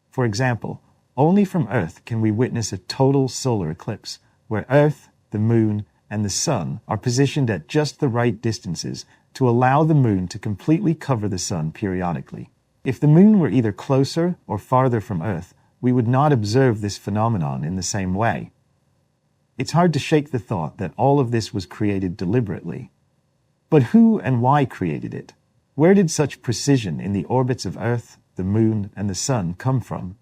For example, only from Earth can we witness a total solar eclipse, where Earth, the Moon, and the Sun are positioned at just the right distances to allow the Moon to completely cover the Sun periodically. If the Moon were either closer or farther from Earth, we would not observe this phenomenon in the same way. It's hard to shake the thought that all of this was created deliberately. But who and why created it? Where did such precision in the orbits of Earth, the Moon, and the Sun come from?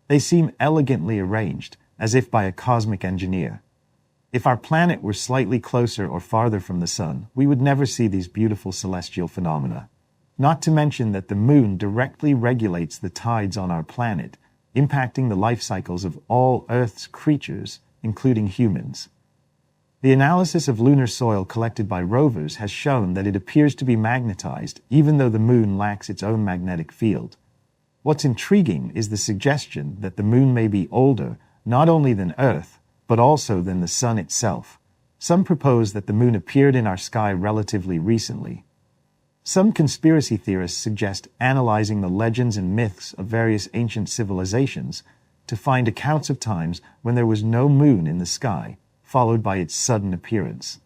They seem elegantly arranged, as if by a cosmic engineer. If our planet were slightly closer or farther from the Sun, we would never see these beautiful celestial phenomena. Not to mention that the Moon directly regulates the tides on our planet, impacting the life cycles of all Earth's creatures, including humans. The analysis of lunar soil collected by rovers has shown that it appears to be magnetized even though the moon lacks its own magnetic field. What's intriguing is the suggestion that the moon may be older not only than Earth, but also than the sun itself. Some propose that the moon appeared in our sky relatively recently. Some conspiracy theorists suggest analyzing the legends and myths of various ancient civilizations to find accounts of times when there was no moon in the sky, followed by its sudden appearance.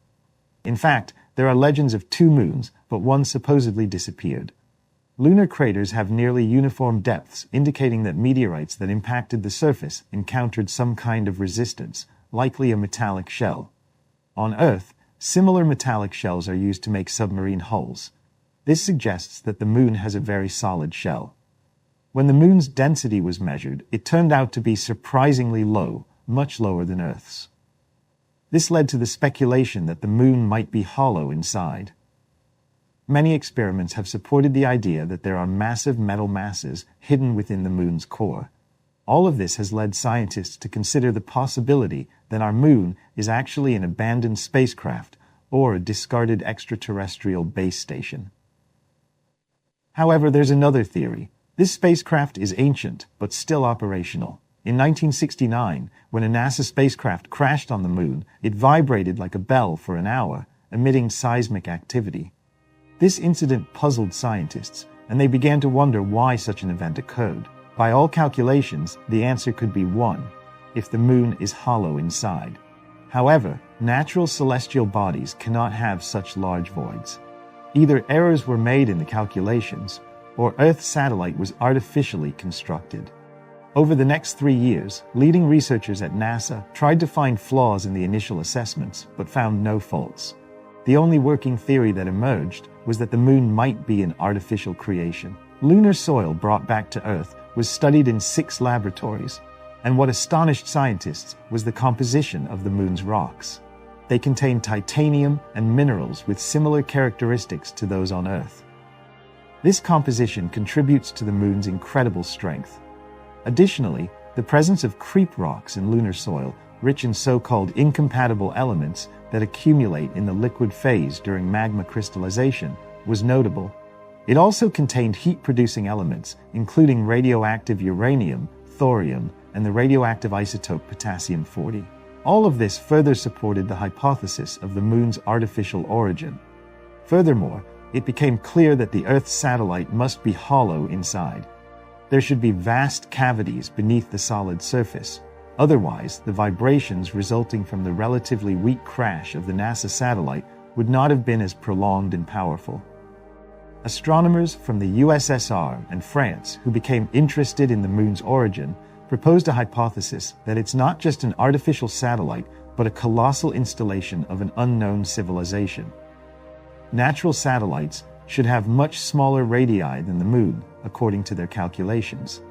In fact, there are legends of 2 moons, but one supposedly disappeared. Lunar craters have nearly uniform depths, indicating that meteorites that impacted the surface encountered some kind of resistance, likely a metallic shell. On Earth, similar metallic shells are used to make submarine hulls. This suggests that the moon has a very solid shell. When the moon's density was measured, it turned out to be surprisingly low, much lower than Earth's. This led to the speculation that the moon might be hollow inside. Many experiments have supported the idea that there are massive metal masses hidden within the moon's core. All of this has led scientists to consider the possibility that our moon is actually an abandoned spacecraft or a discarded extraterrestrial base station. However, there's another theory. This spacecraft is ancient, but still operational. In 1969, when a NASA spacecraft crashed on the moon, it vibrated like a bell for an hour, emitting seismic activity. This incident puzzled scientists, and they began to wonder why such an event occurred. By all calculations, the answer could be 1, if the moon is hollow inside. However, natural celestial bodies cannot have such large voids. Either errors were made in the calculations, or Earth's satellite was artificially constructed. Over the next 3 years, leading researchers at NASA tried to find flaws in the initial assessments, but found no faults. The only working theory that emerged was that the moon might be an artificial creation. Lunar soil brought back to Earth was studied in 6 laboratories, and what astonished scientists was the composition of the moon's rocks. They contained titanium and minerals with similar characteristics to those on Earth. This composition contributes to the moon's incredible strength. Additionally, the presence of creep rocks in lunar soil, rich in so-called incompatible elements that accumulate in the liquid phase during magma crystallization, was notable. It also contained heat-producing elements, including radioactive uranium, thorium, and the radioactive isotope potassium-40. All of this further supported the hypothesis of the moon's artificial origin. Furthermore, it became clear that the Earth's satellite must be hollow inside. There should be vast cavities beneath the solid surface. Otherwise, the vibrations resulting from the relatively weak crash of the NASA satellite would not have been as prolonged and powerful. Astronomers from the USSR and France who became interested in the moon's origin proposed a hypothesis that it's not just an artificial satellite, but a colossal installation of an unknown civilization. Natural satellites should have much smaller radii than the moon, according to their calculations.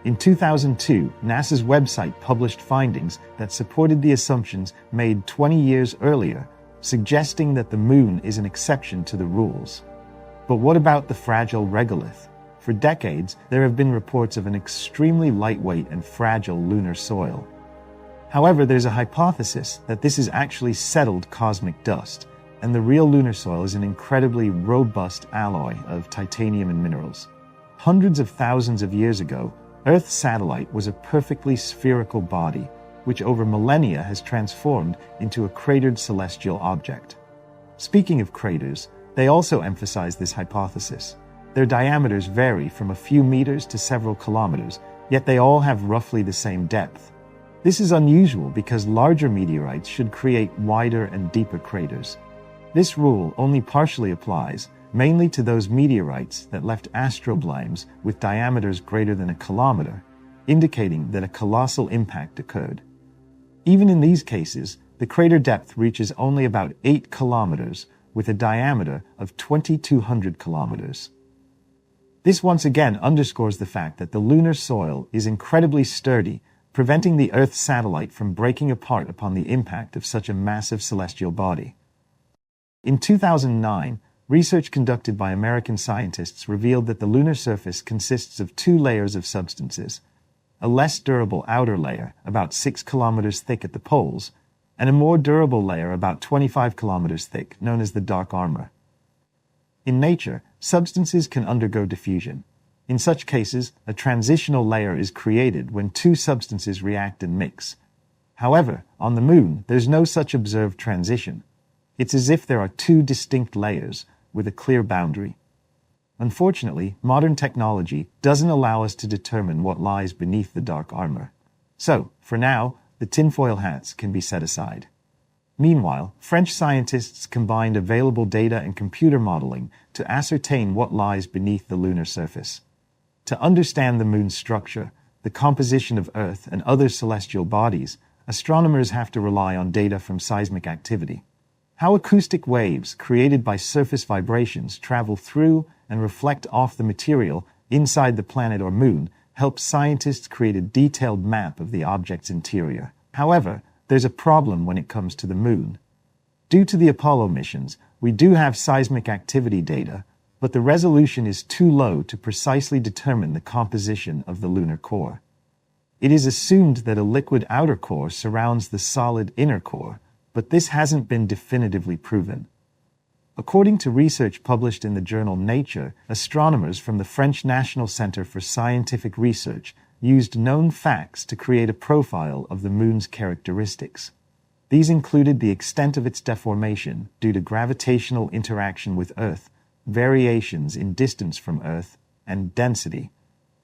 In 2002, NASA's website published findings that supported the assumptions made 20 years earlier, suggesting that the moon is an exception to the rules. But what about the fragile regolith? For decades, there have been reports of an extremely lightweight and fragile lunar soil. However, there's a hypothesis that this is actually settled cosmic dust, and the real lunar soil is an incredibly robust alloy of titanium and minerals. Hundreds of thousands of years ago, Earth's satellite was a perfectly spherical body, which over millennia has transformed into a cratered celestial object. Speaking of craters, they also emphasize this hypothesis. Their diameters vary from a few meters to several kilometers, yet they all have roughly the same depth. This is unusual because larger meteorites should create wider and deeper craters. This rule only partially applies, mainly to those meteorites that left astroblames with diameters greater than a kilometer, indicating that a colossal impact occurred. Even in these cases, the crater depth reaches only about 8 kilometers, with a diameter of 2,200 kilometers. This once again underscores the fact that the lunar soil is incredibly sturdy, preventing the Earth's satellite from breaking apart upon the impact of such a massive celestial body. In 2009, research conducted by American scientists revealed that the lunar surface consists of 2 layers of substances: a less durable outer layer, about 6 kilometers thick at the poles, and a more durable layer about 25 kilometers thick, known as the dark armor. In nature, substances can undergo diffusion. In such cases, a transitional layer is created when two substances react and mix. However, on the Moon, there's no such observed transition. It's as if there are two distinct layers with a clear boundary. Unfortunately, modern technology doesn't allow us to determine what lies beneath the dark armor. So, for now, the tinfoil hats can be set aside. Meanwhile, French scientists combined available data and computer modeling to ascertain what lies beneath the lunar surface. To understand the Moon's structure, the composition of Earth and other celestial bodies, astronomers have to rely on data from seismic activity. How acoustic waves created by surface vibrations travel through and reflect off the material inside the planet or Moon helps scientists create a detailed map of the object's interior. However, there's a problem when it comes to the Moon. Due to the Apollo missions, we do have seismic activity data, but the resolution is too low to precisely determine the composition of the lunar core. It is assumed that a liquid outer core surrounds the solid inner core, but this hasn't been definitively proven. According to research published in the journal Nature, astronomers from the French National Center for Scientific Research used known facts to create a profile of the Moon's characteristics. These included the extent of its deformation due to gravitational interaction with Earth, variations in distance from Earth, and density.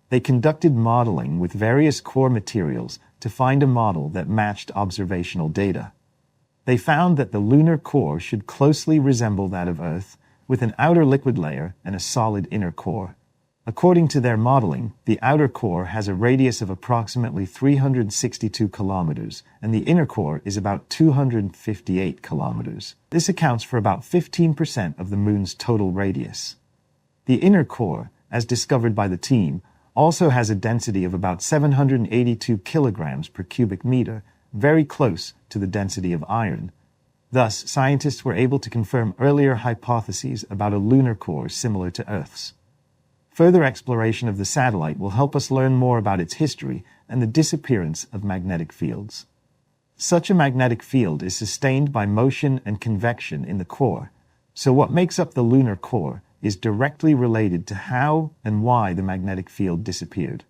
They conducted modeling with various core materials to find a model that matched observational data. They found that the lunar core should closely resemble that of Earth, with an outer liquid layer and a solid inner core. According to their modeling, the outer core has a radius of approximately 362 kilometers, and the inner core is about 258 kilometers. This accounts for about 15% of the Moon's total radius. The inner core, as discovered by the team, also has a density of about 782 kilograms per cubic meter, very close to the density of iron. Thus, scientists were able to confirm earlier hypotheses about a lunar core similar to Earth's. Further exploration of the satellite will help us learn more about its history and the disappearance of magnetic fields. Such a magnetic field is sustained by motion and convection in the core, so what makes up the lunar core is directly related to how and why the magnetic field disappeared.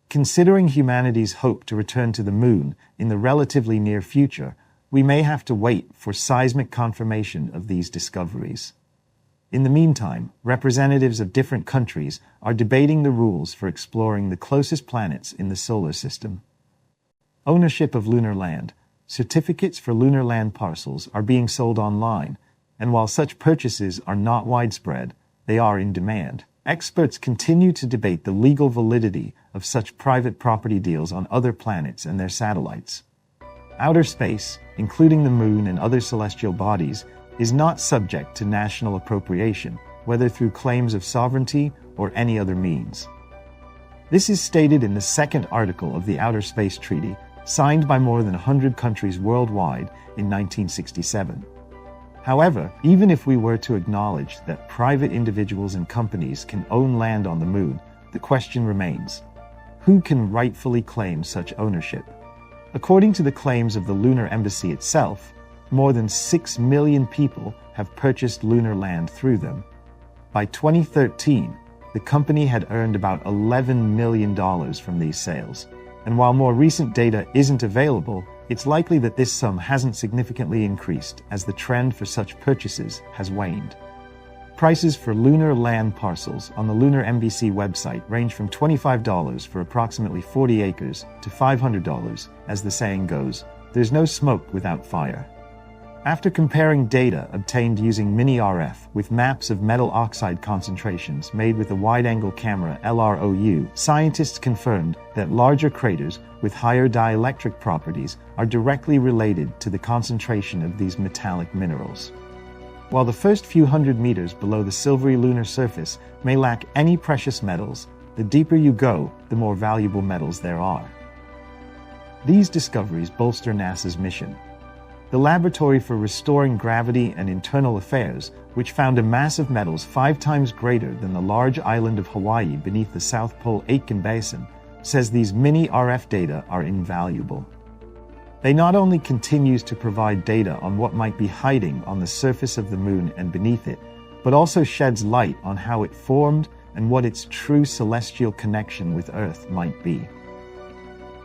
Considering humanity's hope to return to the Moon in the relatively near future, we may have to wait for seismic confirmation of these discoveries. In the meantime, representatives of different countries are debating the rules for exploring the closest planets in the solar system. Ownership of lunar land. Certificates for lunar land parcels are being sold online, and while such purchases are not widespread, they are in demand. Experts continue to debate the legal validity of such private property deals on other planets and their satellites. Outer space, including the Moon and other celestial bodies, is not subject to national appropriation, whether through claims of sovereignty or any other means. This is stated in the second article of the Outer Space Treaty, signed by more than 100 countries worldwide in 1967. However, even if we were to acknowledge that private individuals and companies can own land on the Moon, the question remains: who can rightfully claim such ownership? According to the claims of the Lunar Embassy itself, more than 6 million people have purchased lunar land through them. By 2013, the company had earned about $11 million from these sales. And while more recent data isn't available, it's likely that this sum hasn't significantly increased as the trend for such purchases has waned. Prices for lunar land parcels on the Lunar MBC website range from $25 for approximately 40 acres to $500. As the saying goes, there's no smoke without fire. After comparing data obtained using mini-RF with maps of metal oxide concentrations made with a wide-angle camera LROU, scientists confirmed that larger craters with higher dielectric properties are directly related to the concentration of these metallic minerals. While the first few hundred meters below the silvery lunar surface may lack any precious metals, the deeper you go, the more valuable metals there are. These discoveries bolster NASA's mission. The Laboratory for Restoring Gravity and Internal Affairs, which found a mass of metals 5 times greater than the large island of Hawaii beneath the South Pole Aitken Basin, says these mini-RF data are invaluable. They not only continues to provide data on what might be hiding on the surface of the moon and beneath it, but also sheds light on how it formed and what its true celestial connection with Earth might be.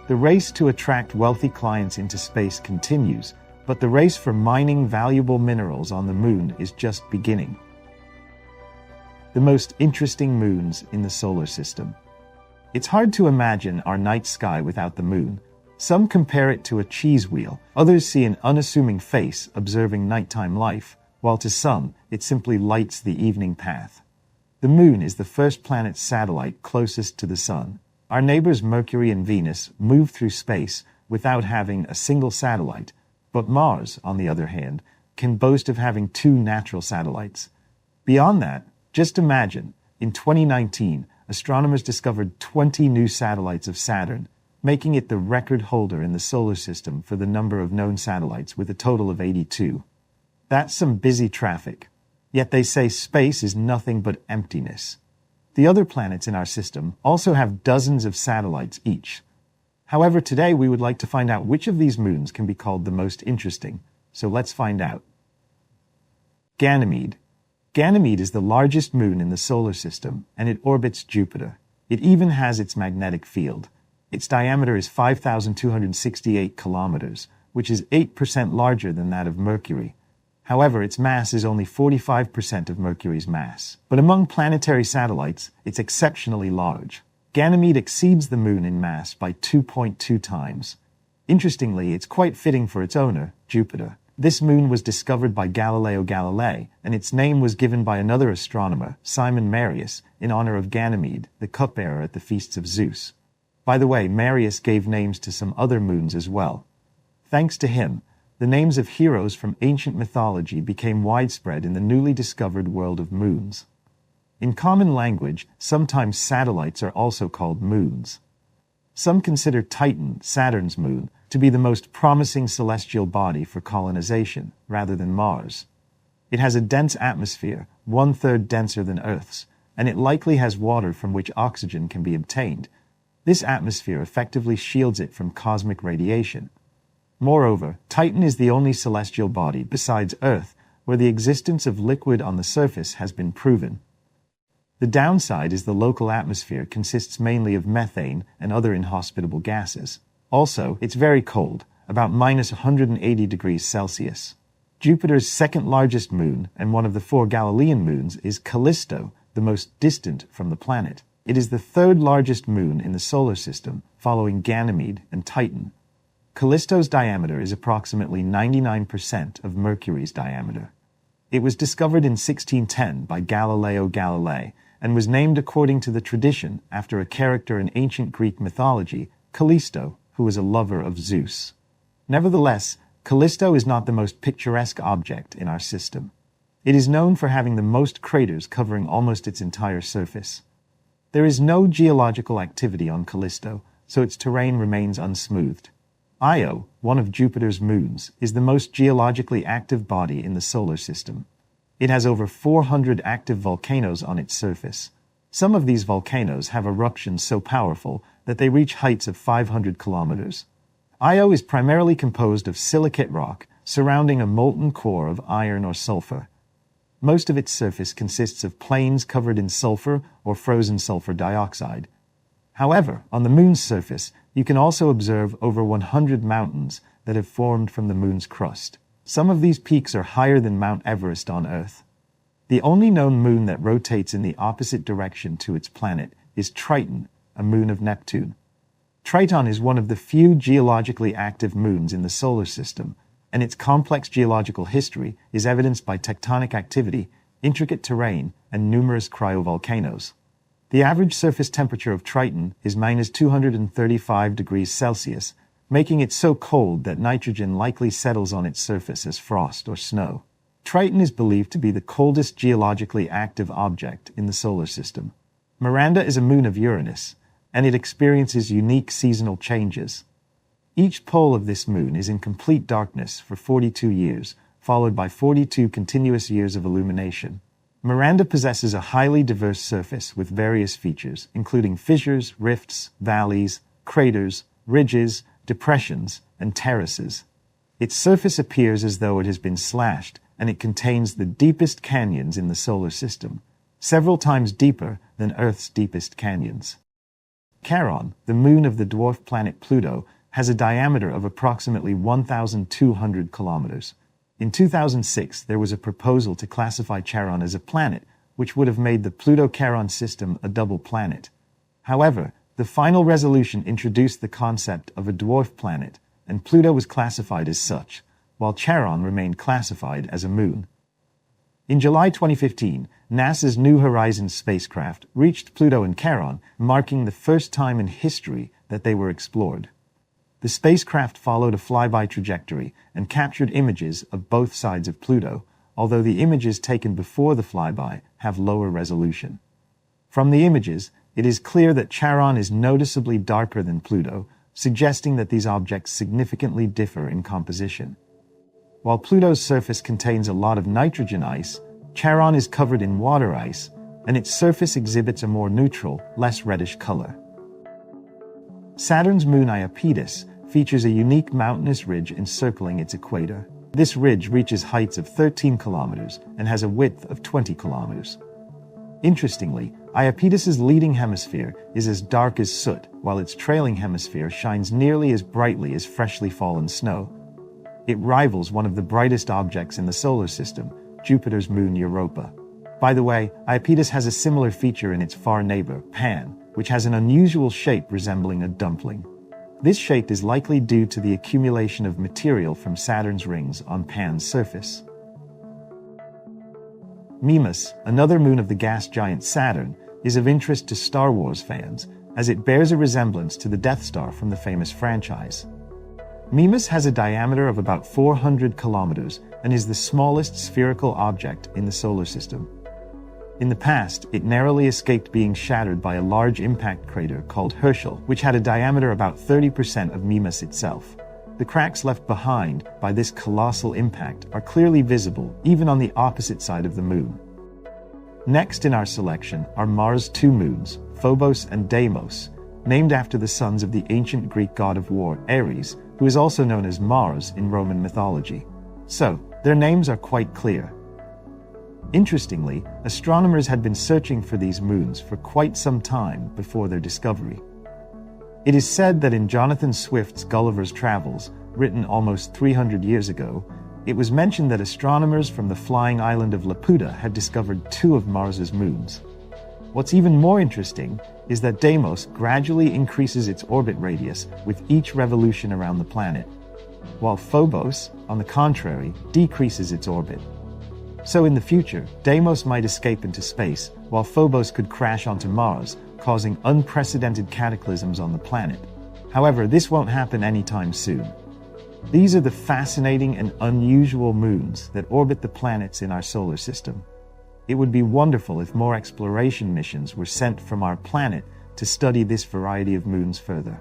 The race to attract wealthy clients into space continues, but the race for mining valuable minerals on the moon is just beginning. The most interesting moons in the solar system. It's hard to imagine our night sky without the moon. Some compare it to a cheese wheel, others see an unassuming face observing nighttime life, while to some, it simply lights the evening path. The moon is the first planet's satellite closest to the sun. Our neighbors Mercury and Venus move through space without having a single satellite, but Mars, on the other hand, can boast of having 2 natural satellites. Beyond that, just imagine, in 2019, astronomers discovered 20 new satellites of Saturn, making it the record holder in the solar system for the number of known satellites with a total of 82. That's some busy traffic. Yet they say space is nothing but emptiness. The other planets in our system also have dozens of satellites each. However, today we would like to find out which of these moons can be called the most interesting, so let's find out. Ganymede. Ganymede is the largest moon in the solar system, and it orbits Jupiter. It even has its magnetic field. Its diameter is 5,268 kilometers, which is 8% larger than that of Mercury. However, its mass is only 45% of Mercury's mass. But among planetary satellites, it's exceptionally large. Ganymede exceeds the moon in mass by 2.2 times. Interestingly, it's quite fitting for its owner, Jupiter. This moon was discovered by Galileo Galilei, and its name was given by another astronomer, Simon Marius, in honor of Ganymede, the cupbearer at the feasts of Zeus. By the way, Marius gave names to some other moons as well. Thanks to him, the names of heroes from ancient mythology became widespread in the newly discovered world of moons. In common language, sometimes satellites are also called moons. Some consider Titan, Saturn's moon, to be the most promising celestial body for colonization, rather than Mars. It has a dense atmosphere, 1/3 denser than Earth's, and it likely has water from which oxygen can be obtained. This atmosphere effectively shields it from cosmic radiation. Moreover, Titan is the only celestial body besides Earth where the existence of liquid on the surface has been proven. The downside is the local atmosphere consists mainly of methane and other inhospitable gases. Also, it's very cold, about -180 degrees Celsius. Jupiter's second largest moon and one of the 4 Galilean moons is Callisto, the most distant from the planet. It is the 3rd largest moon in the solar system, following Ganymede and Titan. Callisto's diameter is approximately 99% of Mercury's diameter. It was discovered in 1610 by Galileo Galilei and was named according to the tradition after a character in ancient Greek mythology, Callisto, who was a lover of Zeus. Nevertheless, Callisto is not the most picturesque object in our system. It is known for having the most craters covering almost its entire surface. There is no geological activity on Callisto, so its terrain remains unsmoothed. Io, one of Jupiter's moons, is the most geologically active body in the solar system. It has over 400 active volcanoes on its surface. Some of these volcanoes have eruptions so powerful that they reach heights of 500 kilometers. Io is primarily composed of silicate rock surrounding a molten core of iron or sulfur. Most of its surface consists of plains covered in sulfur or frozen sulfur dioxide. However, on the moon's surface, you can also observe over 100 mountains that have formed from the moon's crust. Some of these peaks are higher than Mount Everest on Earth. The only known moon that rotates in the opposite direction to its planet is Triton, a moon of Neptune. Triton is one of the few geologically active moons in the solar system, and its complex geological history is evidenced by tectonic activity, intricate terrain, and numerous cryovolcanoes. The average surface temperature of Triton is -235 degrees Celsius, making it so cold that nitrogen likely settles on its surface as frost or snow. Triton is believed to be the coldest geologically active object in the solar system. Miranda is a moon of Uranus, and it experiences unique seasonal changes. Each pole of this moon is in complete darkness for 42 years, followed by 42 continuous years of illumination. Miranda possesses a highly diverse surface with various features, including fissures, rifts, valleys, craters, ridges, depressions, and terraces. Its surface appears as though it has been slashed, and it contains the deepest canyons in the solar system, several times deeper than Earth's deepest canyons. Charon, the moon of the dwarf planet Pluto, has a diameter of approximately 1,200 kilometers. In 2006, there was a proposal to classify Charon as a planet, which would have made the Pluto-Charon system a double planet. However, the final resolution introduced the concept of a dwarf planet, and Pluto was classified as such, while Charon remained classified as a moon. In July 2015, NASA's New Horizons spacecraft reached Pluto and Charon, marking the first time in history that they were explored. The spacecraft followed a flyby trajectory and captured images of both sides of Pluto, although the images taken before the flyby have lower resolution. From the images, it is clear that Charon is noticeably darker than Pluto, suggesting that these objects significantly differ in composition. While Pluto's surface contains a lot of nitrogen ice, Charon is covered in water ice, and its surface exhibits a more neutral, less reddish color. Saturn's moon Iapetus features a unique mountainous ridge encircling its equator. This ridge reaches heights of 13 kilometers and has a width of 20 kilometers. Interestingly, Iapetus's leading hemisphere is as dark as soot, while its trailing hemisphere shines nearly as brightly as freshly fallen snow. It rivals one of the brightest objects in the solar system, Jupiter's moon Europa. By the way, Iapetus has a similar feature in its far neighbor, Pan, which has an unusual shape resembling a dumpling. This shape is likely due to the accumulation of material from Saturn's rings on Pan's surface. Mimas, another moon of the gas giant Saturn, is of interest to Star Wars fans, as it bears a resemblance to the Death Star from the famous franchise. Mimas has a diameter of about 400 kilometers and is the smallest spherical object in the solar system. In the past, it narrowly escaped being shattered by a large impact crater called Herschel, which had a diameter about 30% of Mimas itself. The cracks left behind by this colossal impact are clearly visible even on the opposite side of the moon. Next in our selection are Mars' two moons, Phobos and Deimos, named after the sons of the ancient Greek god of war, Ares, who is also known as Mars in Roman mythology. So, their names are quite clear. Interestingly, astronomers had been searching for these moons for quite some time before their discovery. It is said that in Jonathan Swift's Gulliver's Travels, written almost 300 years ago, it was mentioned that astronomers from the flying island of Laputa had discovered two of Mars's moons. What's even more interesting is that Deimos gradually increases its orbit radius with each revolution around the planet, while Phobos, on the contrary, decreases its orbit. So in the future, Deimos might escape into space, while Phobos could crash onto Mars, causing unprecedented cataclysms on the planet. However, this won't happen anytime soon. These are the fascinating and unusual moons that orbit the planets in our solar system. It would be wonderful if more exploration missions were sent from our planet to study this variety of moons further.